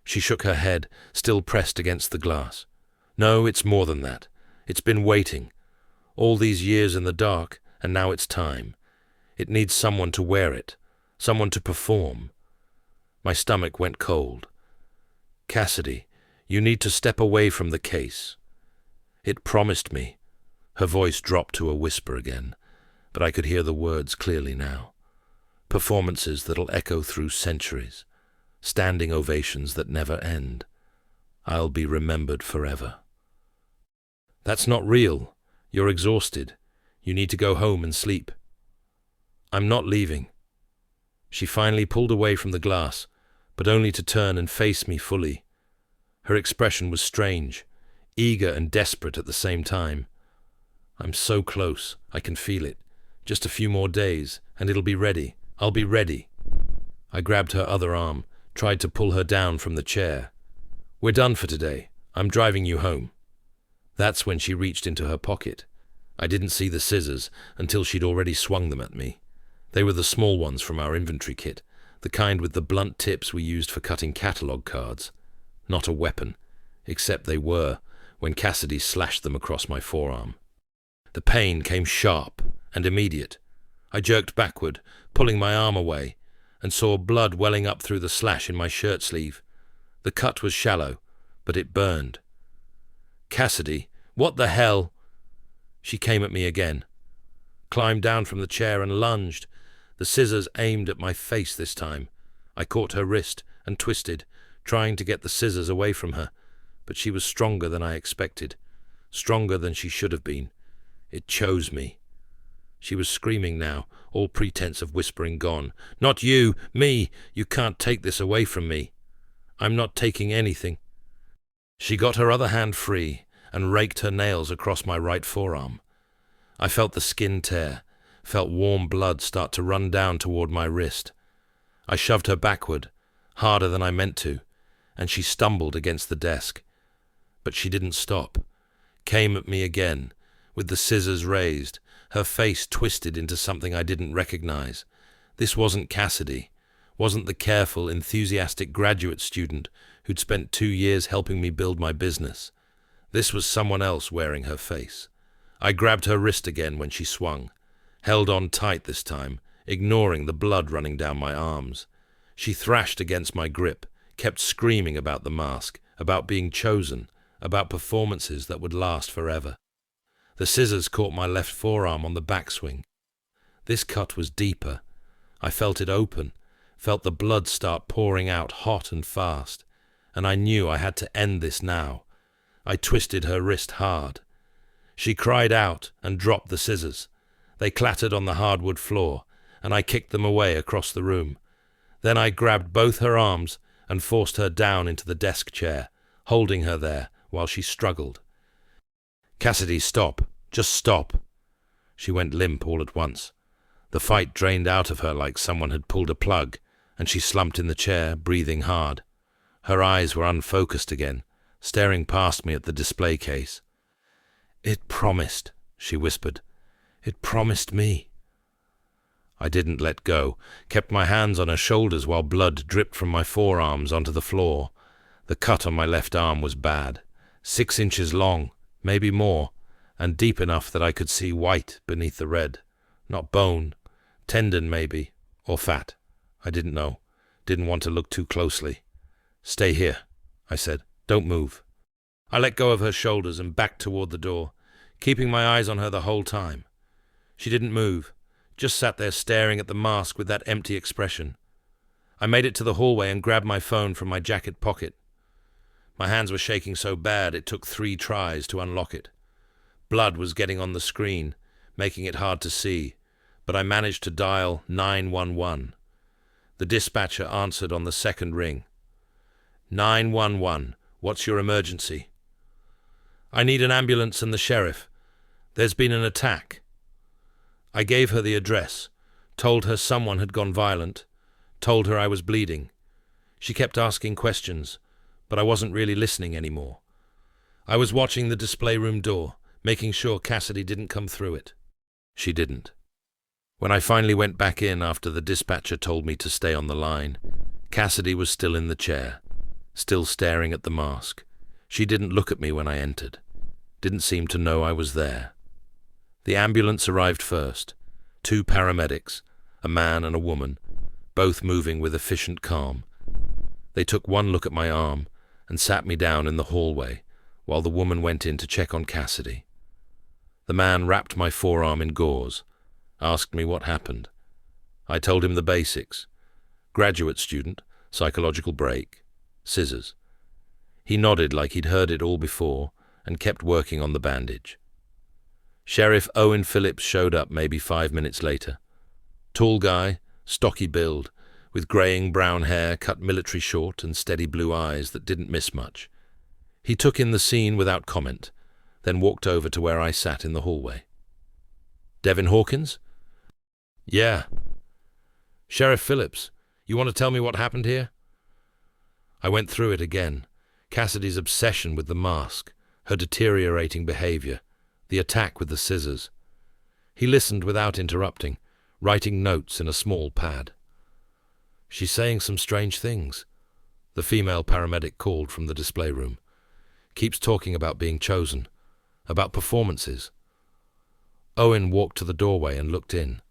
She shook her head, still pressed against the glass. "No, it's more than that. It's been waiting. All these years in the dark, and now it's time. It needs someone to wear it, someone to perform." My stomach went cold. "Cassidy, you need to step away from the case." It promised me. Her voice dropped to a whisper again, but I could hear the words clearly now. Performances that'll echo through centuries. Standing ovations that never end. I'll be remembered forever. "That's not real. You're exhausted. You need to go home and sleep." "I'm not leaving." She finally pulled away from the glass, but only to turn and face me fully. Her expression was strange, eager and desperate at the same time. "I'm so close. I can feel it. Just a few more days, and it'll be ready. I'll be ready." I grabbed her other arm, tried to pull her down from the chair. "We're done for today. I'm driving you home." That's when she reached into her pocket. I didn't see the scissors until she'd already swung them at me. They were the small ones from our inventory kit, the kind with the blunt tips we used for cutting catalogue cards. Not a weapon, except they were, when Cassidy slashed them across my forearm. The pain came sharp and immediate. I jerked backward, pulling my arm away, and saw blood welling up through the slash in my shirt sleeve. The cut was shallow, but it burned. "Cassidy, what the hell?" She came at me again, climbed down from the chair and lunged. The scissors aimed at my face this time. I caught her wrist and twisted, trying to get the scissors away from her, but she was stronger than I expected, stronger than she should have been. It chose me. She was screaming now, all pretense of whispering gone. "Not you! Me! You can't take this away from me. I'm not taking anything." She got her other hand free and raked her nails across my right forearm. I felt the skin tear, felt warm blood start to run down toward my wrist. I shoved her backward, harder than I meant to, and she stumbled against the desk. But she didn't stop, came at me again, with the scissors raised, her face twisted into something I didn't recognize. This wasn't Cassidy, wasn't the careful, enthusiastic graduate student who'd spent 2 years helping me build my business. This was someone else wearing her face. I grabbed her wrist again when she swung, held on tight this time, ignoring the blood running down my arms. She thrashed against my grip, kept screaming about the mask, about being chosen, about performances that would last forever. The scissors caught my left forearm on the backswing. This cut was deeper. I felt it open, felt the blood start pouring out hot and fast, and I knew I had to end this now. I twisted her wrist hard. She cried out and dropped the scissors. They clattered on the hardwood floor, and I kicked them away across the room. Then I grabbed both her arms and forced her down into the desk chair, holding her there while she struggled. "Cassidy, stop. Just stop." She went limp all at once. The fight drained out of her like someone had pulled a plug, and she slumped in the chair, breathing hard. Her eyes were unfocused again, staring past me at the display case. "It promised," she whispered. "It promised me." I didn't let go, kept my hands on her shoulders while blood dripped from my forearms onto the floor. The cut on my left arm was bad, 6 inches long, maybe more, and deep enough that I could see white beneath the red. Not bone, tendon maybe, or fat. I didn't know, didn't want to look too closely. "Stay here," I said. "Don't move." I let go of her shoulders and backed toward the door, keeping my eyes on her the whole time. She didn't move, just sat there staring at the mask with that empty expression. I made it to the hallway and grabbed my phone from my jacket pocket. My hands were shaking so bad it took 3 tries to unlock it. Blood was getting on the screen, making it hard to see, but I managed to dial 911. The dispatcher answered on the second ring. 911, what's your emergency?" "I need an ambulance and the sheriff. There's been an attack." I gave her the address, told her someone had gone violent, told her I was bleeding. She kept asking questions, but I wasn't really listening anymore. I was watching the display room door, making sure Cassidy didn't come through it. She didn't. When I finally went back in after the dispatcher told me to stay on the line, Cassidy was still in the chair, still staring at the mask. She didn't look at me when I entered, didn't seem to know I was there. The ambulance arrived first, 2 paramedics, a man and a woman, both moving with efficient calm. They took one look at my arm and sat me down in the hallway while the woman went in to check on Cassidy. The man wrapped my forearm in gauze, asked me what happened. I told him the basics. Graduate student, psychological break, scissors. He nodded like he'd heard it all before and kept working on the bandage. Sheriff Owen Phillips showed up maybe 5 minutes later. Tall guy, stocky build, with graying brown hair cut military short and steady blue eyes that didn't miss much. He took in the scene without comment, then walked over to where I sat in the hallway. "Devin Hawkins?" "Yeah." "Sheriff Phillips, you want to tell me what happened here?" I went through it again. Cassidy's obsession with the mask, her deteriorating behavior, the attack with the scissors. He listened without interrupting, writing notes in a small pad. "She's saying some strange things," the female paramedic called from the display room. Keeps talking about being chosen, about performances. Owen walked to the doorway and looked in.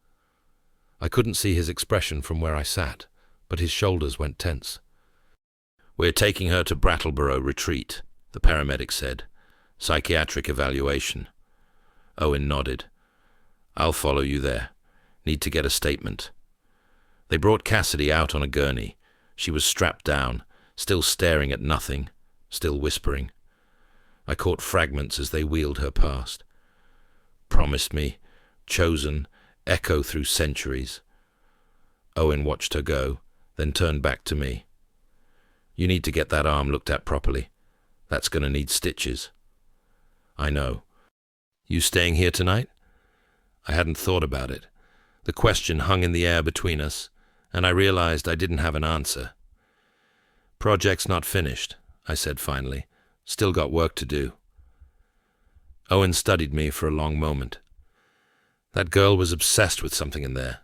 I couldn't see his expression from where I sat, but his shoulders went tense. "We're taking her to Brattleboro Retreat," the paramedic said. "Psychiatric evaluation." Owen nodded. "I'll follow you there. Need to get a statement." They brought Cassidy out on a gurney. She was strapped down, still staring at nothing, still whispering. I caught fragments as they wheeled her past. "Promised me, chosen, echo through centuries." Owen watched her go, then turned back to me. "You need to get that arm looked at properly. That's going to need stitches." "I know. You staying here tonight?" I hadn't thought about it. The question hung in the air between us, and I realized I didn't have an answer. "Project's not finished," I said finally. "Still got work to do." Owen studied me for a long moment. "That girl was obsessed with something in there.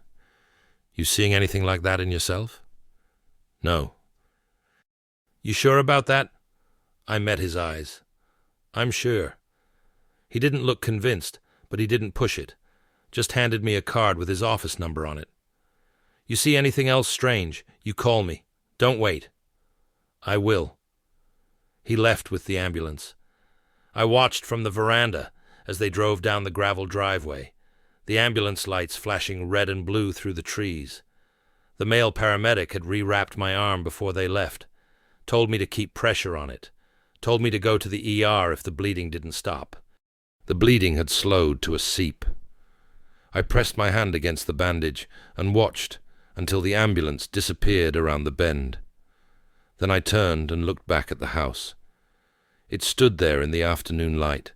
You seeing anything like that in yourself?" "No." "You sure about that?" I met his eyes. "I'm sure." He didn't look convinced, but he didn't push it. Just handed me a card with his office number on it. "You see anything else strange, you call me. Don't wait." "I will." He left with the ambulance. I watched from the veranda as they drove down the gravel driveway, the ambulance lights flashing red and blue through the trees. The male paramedic had rewrapped my arm before they left, told me to keep pressure on it, told me to go to the ER if the bleeding didn't stop. The bleeding had slowed to a seep. I pressed my hand against the bandage and watched until the ambulance disappeared around the bend. Then I turned and looked back at the house. It stood there in the afternoon light,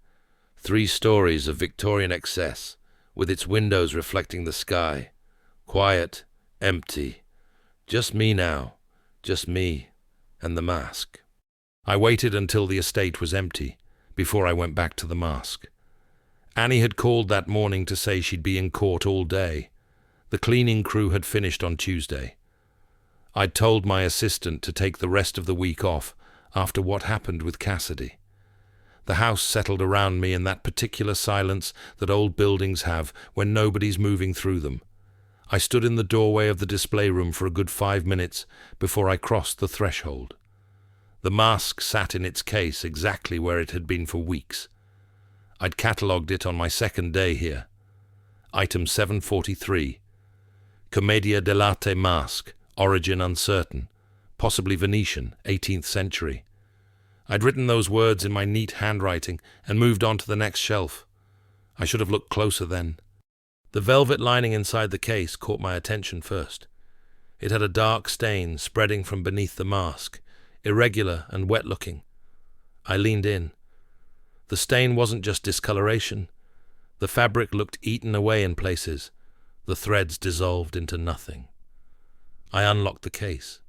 3 stories of Victorian excess, with its windows reflecting the sky. Quiet, empty. Just me now, just me and the mask. I waited until the estate was empty before I went back to the mask. Annie had called that morning to say she'd be in court all day. The cleaning crew had finished on Tuesday. I'd told my assistant to take the rest of the week off after what happened with Cassidy. The house settled around me in that particular silence that old buildings have when nobody's moving through them. I stood in the doorway of the display room for a good 5 minutes before I crossed the threshold. The mask sat in its case exactly where it had been for weeks. I'd catalogued it on my second day here. Item 743. Commedia dell'arte mask, origin uncertain, possibly Venetian, 18th century. I'd written those words in my neat handwriting and moved on to the next shelf. I should have looked closer then. The velvet lining inside the case caught my attention first. It had a dark stain spreading from beneath the mask, irregular and wet-looking. I leaned in. The stain wasn't just discoloration. The fabric looked eaten away in places. The threads dissolved into nothing. I unlocked the case.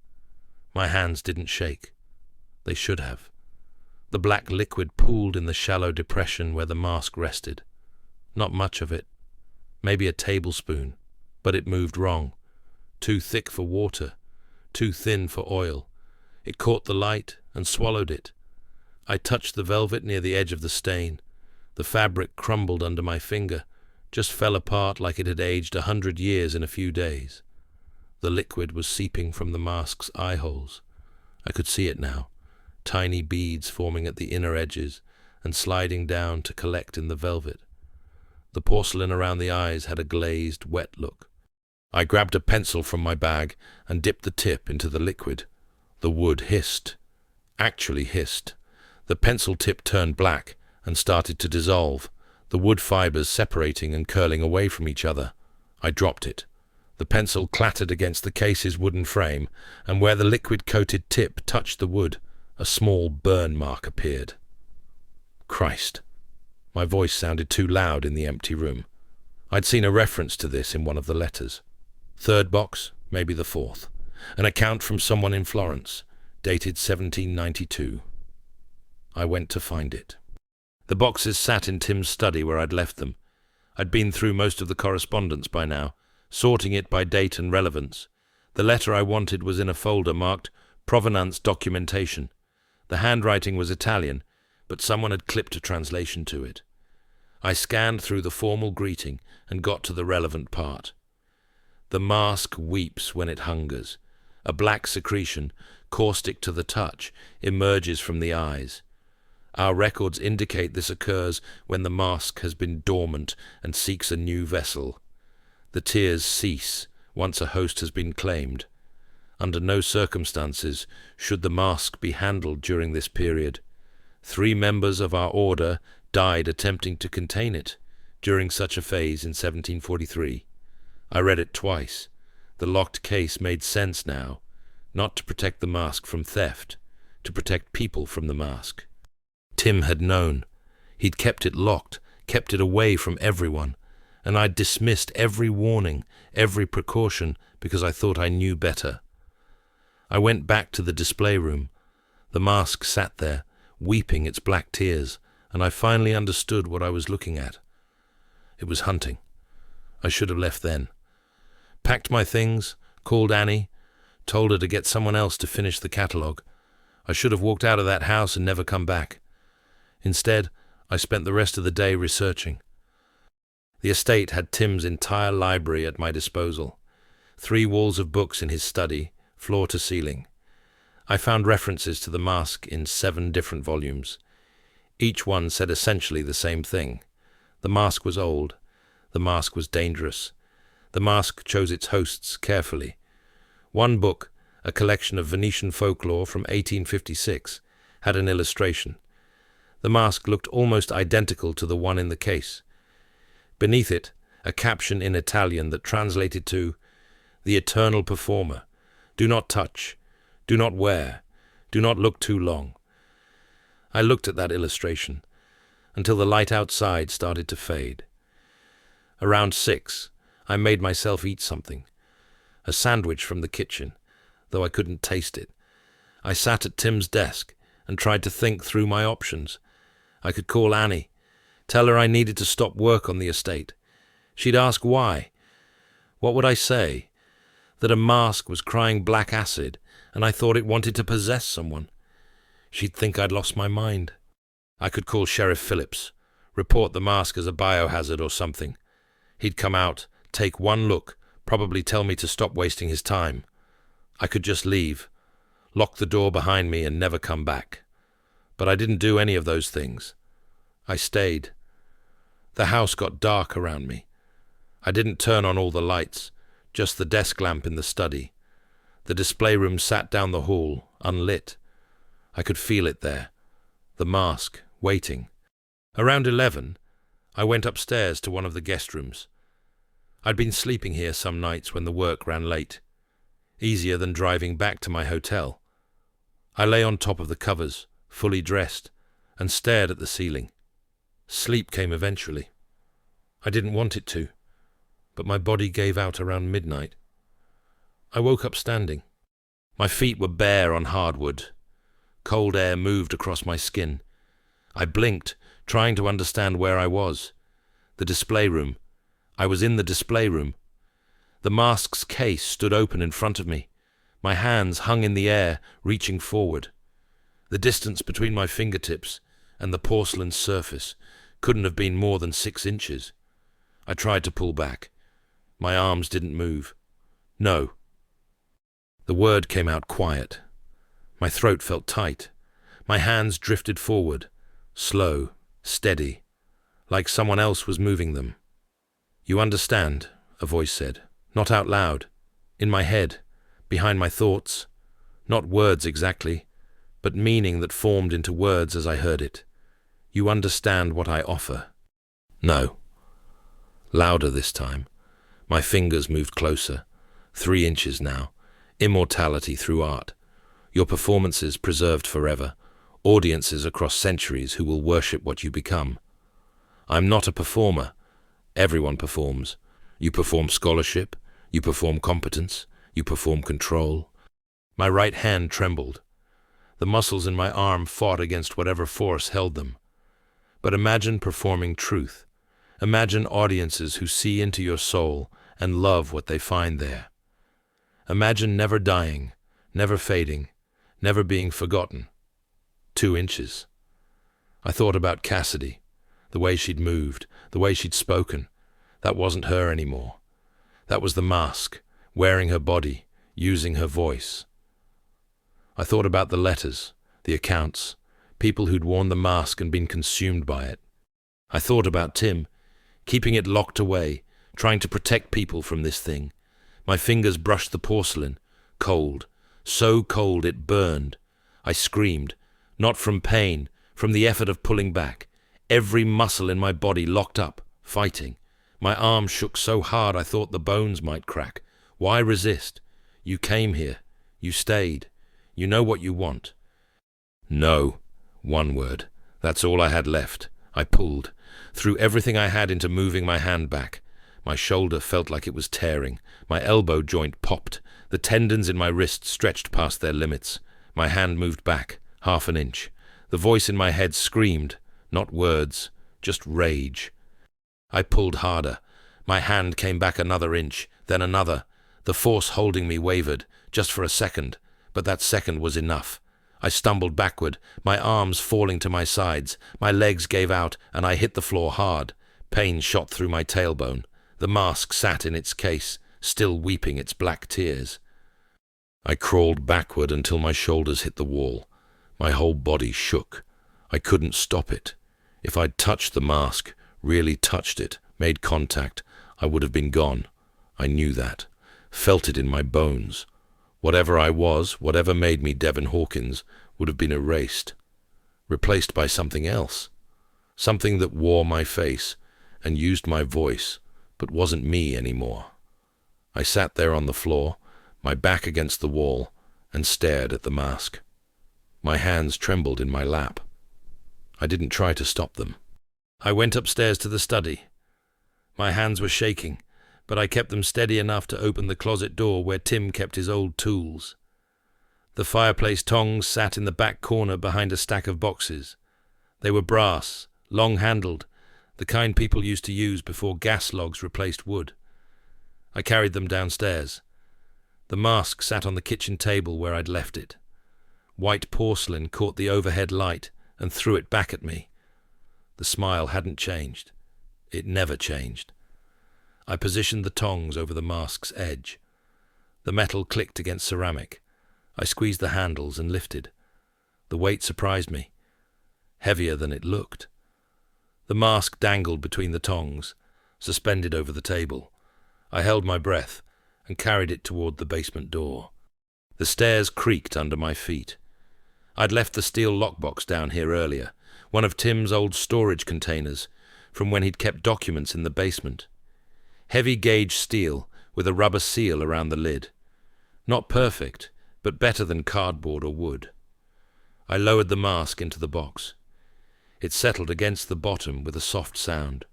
My hands didn't shake. They should have. The black liquid pooled in the shallow depression where the mask rested. Not much of it. Maybe a tablespoon, but it moved wrong. Too thick for water, too thin for oil. It caught the light and swallowed it. I touched the velvet near the edge of the stain. The fabric crumbled under my finger, just fell apart like it had aged 100 years in a few days. The liquid was seeping from the mask's eye holes. I could see it now, tiny beads forming at the inner edges and sliding down to collect in the velvet. The porcelain around the eyes had a glazed, wet look. I grabbed a pencil from my bag and dipped the tip into the liquid. The wood hissed. Actually hissed. The pencil tip turned black and started to dissolve, the wood fibers separating and curling away from each other. I dropped it. The pencil clattered against the case's wooden frame, and where the liquid-coated tip touched the wood, a small burn mark appeared. Christ! My voice sounded too loud in the empty room. I'd seen a reference to this in one of the letters. 3rd box, maybe the 4th. An account from someone in Florence, dated 1792. I went to find it. The boxes sat in Tim's study where I'd left them. I'd been through most of the correspondence by now, sorting it by date and relevance. The letter I wanted was in a folder marked Provenance Documentation. The handwriting was Italian, but someone had clipped a translation to it. I scanned through the formal greeting and got to the relevant part. The mask weeps when it hungers. A black secretion, caustic to the touch, emerges from the eyes. Our records indicate this occurs when the mask has been dormant and seeks a new vessel. The tears cease once a host has been claimed. Under no circumstances should the mask be handled during this period. 3 members of our order died attempting to contain it during such a phase in 1743. I read it twice. The locked case made sense now, not to protect the mask from theft, to protect people from the mask. Tim had known. He'd kept it locked, kept it away from everyone, and I'd dismissed every warning, every precaution, because I thought I knew better. I went back to the display room. The mask sat there, weeping its black tears, and I finally understood what I was looking at. It was hunting. I should have left then. Packed my things, called Annie, told her to get someone else to finish the catalogue. I should have walked out of that house and never come back. Instead, I spent the rest of the day researching. The estate had Tim's entire library at my disposal. 3 walls of books in his study, floor to ceiling. I found references to the mask in 7 different volumes. Each one said essentially the same thing. The mask was old. The mask was dangerous. The mask chose its hosts carefully. One book, a collection of Venetian folklore from 1856, had an illustration. The mask looked almost identical to the one in the case. Beneath it, a caption in Italian that translated to, "The Eternal Performer. Do not touch. Do not wear. Do not look too long." I looked at that illustration until the light outside started to fade. Around 6, I made myself eat something. A sandwich from the kitchen, though I couldn't taste it. I sat at Tim's desk and tried to think through my options. I could call Annie, tell her I needed to stop work on the estate. She'd ask why. What would I say? That a mask was crying black acid, and I thought it wanted to possess someone. She'd think I'd lost my mind. I could call Sheriff Phillips, report the mask as a biohazard or something. He'd come out, take one look, probably tell me to stop wasting his time. I could just leave, lock the door behind me and never come back. But I didn't do any of those things. I stayed. The house got dark around me. I didn't turn on all the lights, just the desk lamp in the study. The display room sat down the hall, unlit. I could feel it there. The mask, waiting. Around 11, I went upstairs to one of the guest rooms. I'd been sleeping here some nights when the work ran late. Easier than driving back to my hotel. I lay on top of the covers, fully dressed, and stared at the ceiling. Sleep came eventually. I didn't want it to, but my body gave out around midnight. I woke up standing. My feet were bare on hardwood. Cold air moved across my skin. I blinked, trying to understand where I was. The display room. I was in the display room. The mask's case stood open in front of me. My hands hung in the air, reaching forward. The distance between my fingertips and the porcelain surface couldn't have been more than 6 inches. I tried to pull back. My arms didn't move. No. The word came out quiet. My throat felt tight. My hands drifted forward, slow, steady, like someone else was moving them. "You understand," a voice said, not out loud, in my head, behind my thoughts, not words exactly, but meaning that formed into words as I heard it. "You understand what I offer." No. Louder this time. My fingers moved closer. 3 inches now. Immortality through art. Your performances preserved forever. Audiences across centuries who will worship what you become. I'm not a performer. Everyone performs. You perform scholarship. You perform competence. You perform control. My right hand trembled. The muscles in my arm fought against whatever force held them. But imagine performing truth. Imagine audiences who see into your soul and love what they find there. Imagine never dying, never fading, never being forgotten. 2 inches. I thought about Cassidy, the way she'd moved, the way she'd spoken. That wasn't her anymore. That was the mask, wearing her body, using her voice. I thought about the letters, the accounts, people who'd worn the mask and been consumed by it. I thought about Tim, keeping it locked away, trying to protect people from this thing. My fingers brushed the porcelain, cold, so cold it burned. I screamed, not from pain, from the effort of pulling back. Every muscle in my body locked up, fighting. My arm shook so hard I thought the bones might crack. Why resist? You came here. You stayed. You know what you want. No. One word. That's all I had left. I pulled, threw everything I had into moving my hand back. My shoulder felt like it was tearing. My elbow joint popped. The tendons in my wrist stretched past their limits. My hand moved back, 1/2 inch. The voice in my head screamed, not words, just rage. I pulled harder. My hand came back another inch, then another. The force holding me wavered, just for a second, but that second was enough. I stumbled backward, my arms falling to my sides. My legs gave out, and I hit the floor hard. Pain shot through my tailbone. The mask sat in its case, still weeping its black tears. I crawled backward until my shoulders hit the wall. My whole body shook. I couldn't stop it. If I'd touched the mask, really touched it, made contact, I would have been gone. I knew that. Felt it in my bones. Whatever I was, whatever made me Devin Hawkins, would have been erased. Replaced by something else. Something that wore my face and used my voice, but wasn't me anymore. I sat there on the floor, my back against the wall, and stared at the mask. My hands trembled in my lap. I didn't try to stop them. I went upstairs to the study. My hands were shaking, but I kept them steady enough to open the closet door where Tim kept his old tools. The fireplace tongs sat in the back corner behind a stack of boxes. They were brass, long-handled, the kind people used to use before gas logs replaced wood. I carried them downstairs. The mask sat on the kitchen table where I'd left it. White porcelain caught the overhead light and threw it back at me. The smile hadn't changed. It never changed. I positioned the tongs over the mask's edge. The metal clicked against ceramic. I squeezed the handles and lifted. The weight surprised me. Heavier than it looked. The mask dangled between the tongs, suspended over the table. I held my breath and carried it toward the basement door. The stairs creaked under my feet. I'd left the steel lockbox down here earlier, one of Tim's old storage containers, from when he'd kept documents in the basement. Heavy gauge steel with a rubber seal around the lid. Not perfect, but better than cardboard or wood. I lowered the mask into the box. It settled against the bottom with a soft sound.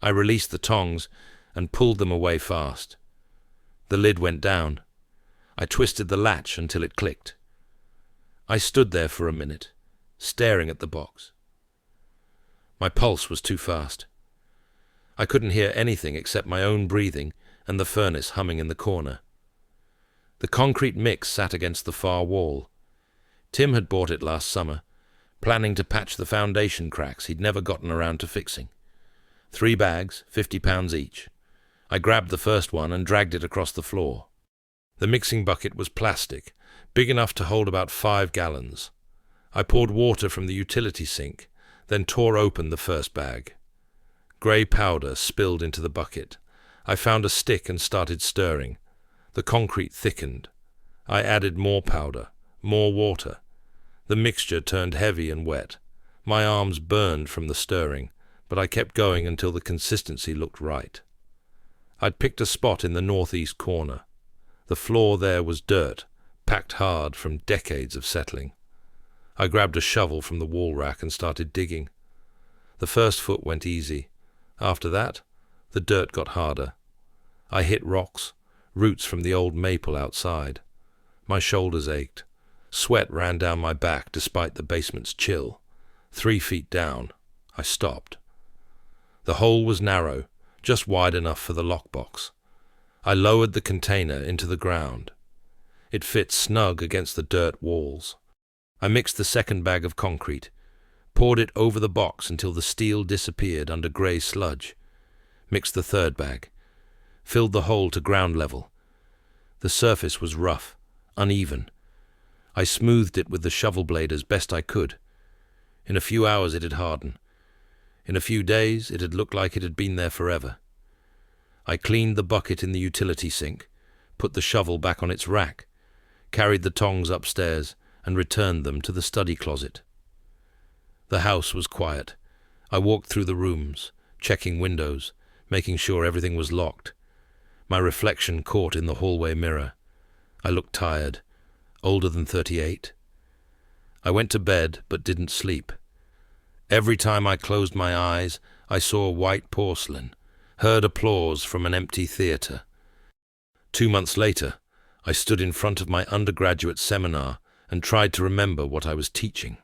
I released the tongs and pulled them away fast. The lid went down. I twisted the latch until it clicked. I stood there for a minute, staring at the box. My pulse was too fast. I couldn't hear anything except my own breathing and the furnace humming in the corner. The concrete mix sat against the far wall. Tim had bought it last summer, planning to patch the foundation cracks he'd never gotten around to fixing. 3 bags, 50 pounds each. I grabbed the first one and dragged it across the floor. The mixing bucket was plastic, big enough to hold about 5 gallons. I poured water from the utility sink, then tore open the first bag. Grey powder spilled into the bucket. I found a stick and started stirring. The concrete thickened. I added more powder, more water. The mixture turned heavy and wet. My arms burned from the stirring, but I kept going until the consistency looked right. I'd picked a spot in the northeast corner. The floor there was dirt, packed hard from decades of settling. I grabbed a shovel from the wall rack and started digging. The first foot went easy. After that, the dirt got harder. I hit rocks, roots from the old maple outside. My shoulders ached. Sweat ran down my back despite the basement's chill. 3 feet down, I stopped. The hole was narrow, just wide enough for the lockbox. I lowered the container into the ground. It fit snug against the dirt walls. I mixed the second bag of concrete, poured it over the box until the steel disappeared under grey sludge, mixed the third bag, filled the hole to ground level. The surface was rough, uneven. I smoothed it with the shovel blade as best I could. In a few hours it had hardened. In a few days it had looked like it had been there forever. I cleaned the bucket in the utility sink, put the shovel back on its rack, carried the tongs upstairs, and returned them to the study closet. The house was quiet. I walked through the rooms, checking windows, making sure everything was locked. My reflection caught in the hallway mirror. I looked tired, older than 38. I went to bed but didn't sleep. Every time I closed my eyes, I saw white porcelain, heard applause from an empty theatre. 2 months later, I stood in front of my undergraduate seminar and tried to remember what I was teaching.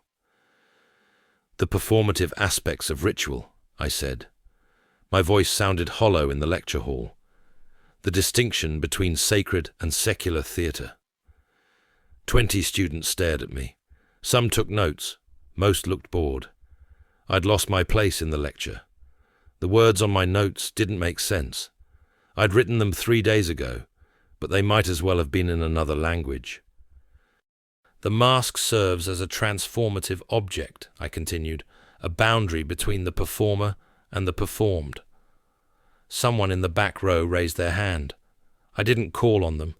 The performative aspects of ritual, I said. My voice sounded hollow in the lecture hall. The distinction between sacred and secular theatre. 20 students stared at me. Some took notes. Most looked bored. I'd lost my place in the lecture. The words on my notes didn't make sense. I'd written them 3 days ago, but they might as well have been in another language. The mask serves as a transformative object, I continued, a boundary between the performer and the performed. Someone in the back row raised their hand. I didn't call on them.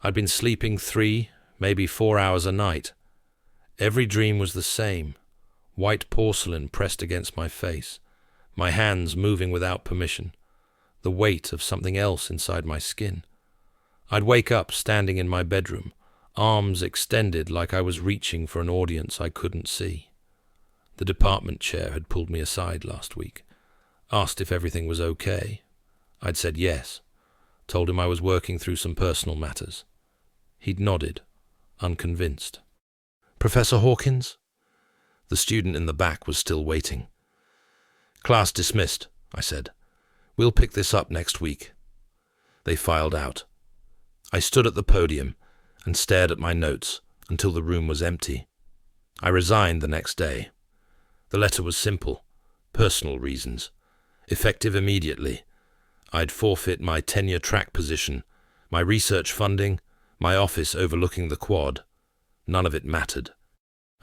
I'd been sleeping 3, maybe 4 hours a night. Every dream was the same. White porcelain pressed against my face, my hands moving without permission, the weight of something else inside my skin. I'd wake up standing in my bedroom, arms extended like I was reaching for an audience I couldn't see. The department chair had pulled me aside last week, asked if everything was okay. I'd said yes, told him I was working through some personal matters. He'd nodded, unconvinced. "Professor Hawkins?" The student in the back was still waiting. "Class dismissed," I said. "We'll pick this up next week." They filed out. I stood at the podium and stared at my notes until the room was empty. I resigned the next day. The letter was simple, personal reasons, effective immediately. I'd forfeit my tenure track position, my research funding, my office overlooking the quad. None of it mattered.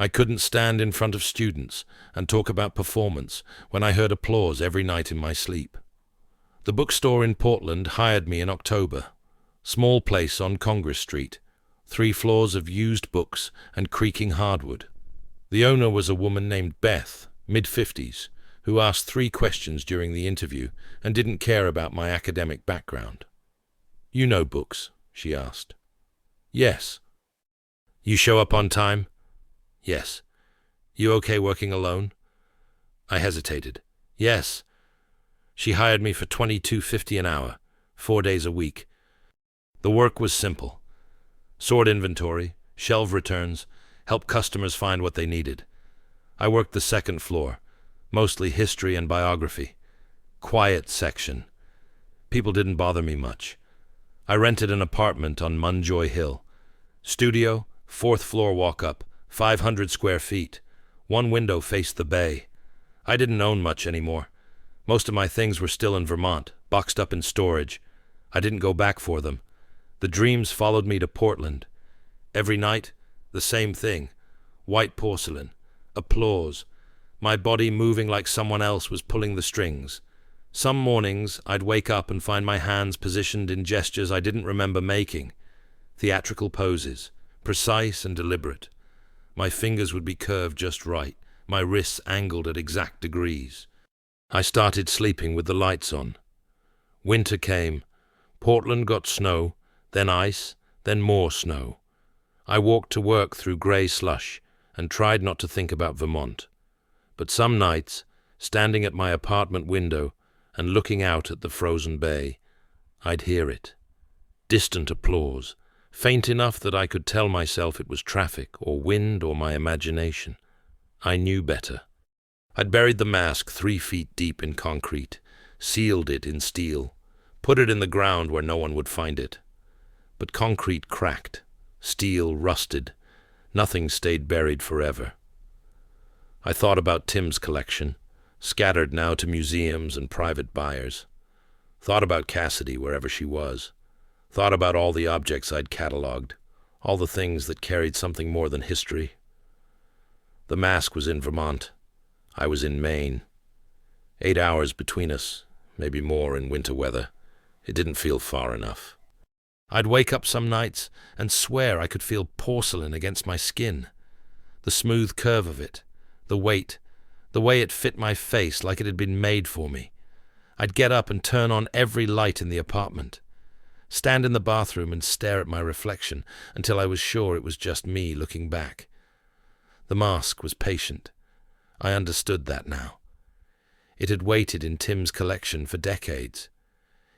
I couldn't stand in front of students and talk about performance when I heard applause every night in my sleep. The bookstore in Portland hired me in October. Small place on Congress Street, 3 floors of used books and creaking hardwood. The owner was a woman named Beth, mid-50s, who asked 3 questions during the interview and didn't care about my academic background. "You know books?" she asked. "Yes." "You show up on time?" "Yes." "You okay working alone?" I hesitated. "Yes." She hired me for $22.50 an hour, 4 days a week. The work was simple. Sort inventory, shelve returns, help customers find what they needed. I worked the 2nd floor, mostly history and biography. Quiet section. People didn't bother me much. I rented an apartment on Munjoy Hill. Studio, 4th floor walk-up, 500 square feet. 1 window faced the bay. I didn't own much anymore. Most of my things were still in Vermont, boxed up in storage. I didn't go back for them. The dreams followed me to Portland. Every night, the same thing. White porcelain. Applause. My body moving like someone else was pulling the strings. Some mornings, I'd wake up and find my hands positioned in gestures I didn't remember making. Theatrical poses, precise and deliberate. My fingers would be curved just right, my wrists angled at exact degrees. I started sleeping with the lights on. Winter came. Portland got snow, then ice, then more snow. I walked to work through grey slush and tried not to think about Vermont. But some nights, standing at my apartment window and looking out at the frozen bay, I'd hear it. Distant applause, faint enough that I could tell myself it was traffic or wind or my imagination. I knew better. I'd buried the mask 3 feet deep in concrete, sealed it in steel, put it in the ground where no one would find it. But concrete cracked, steel rusted, nothing stayed buried forever. I thought about Tim's collection, scattered now to museums and private buyers. Thought about Cassidy wherever she was. Thought about all the objects I'd catalogued, all the things that carried something more than history. The mask was in Vermont. I was in Maine. 8 hours between us, maybe more in winter weather. It didn't feel far enough. I'd wake up some nights and swear I could feel porcelain against my skin. The smooth curve of it, the weight, the way it fit my face like it had been made for me. I'd get up and turn on every light in the apartment, stand in the bathroom and stare at my reflection until I was sure it was just me looking back. The mask was patient. I understood that now. It had waited in Tim's collection for decades.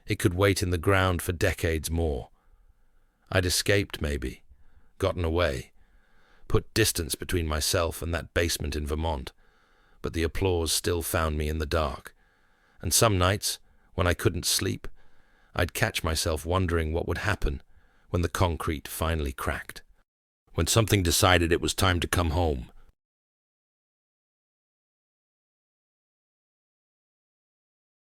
It could wait in the ground for decades more. I'd escaped, maybe, gotten away, put distance between myself and that basement in Vermont, but the applause still found me in the dark. And some nights, when I couldn't sleep, I'd catch myself wondering what would happen when the concrete finally cracked. When something decided it was time to come home,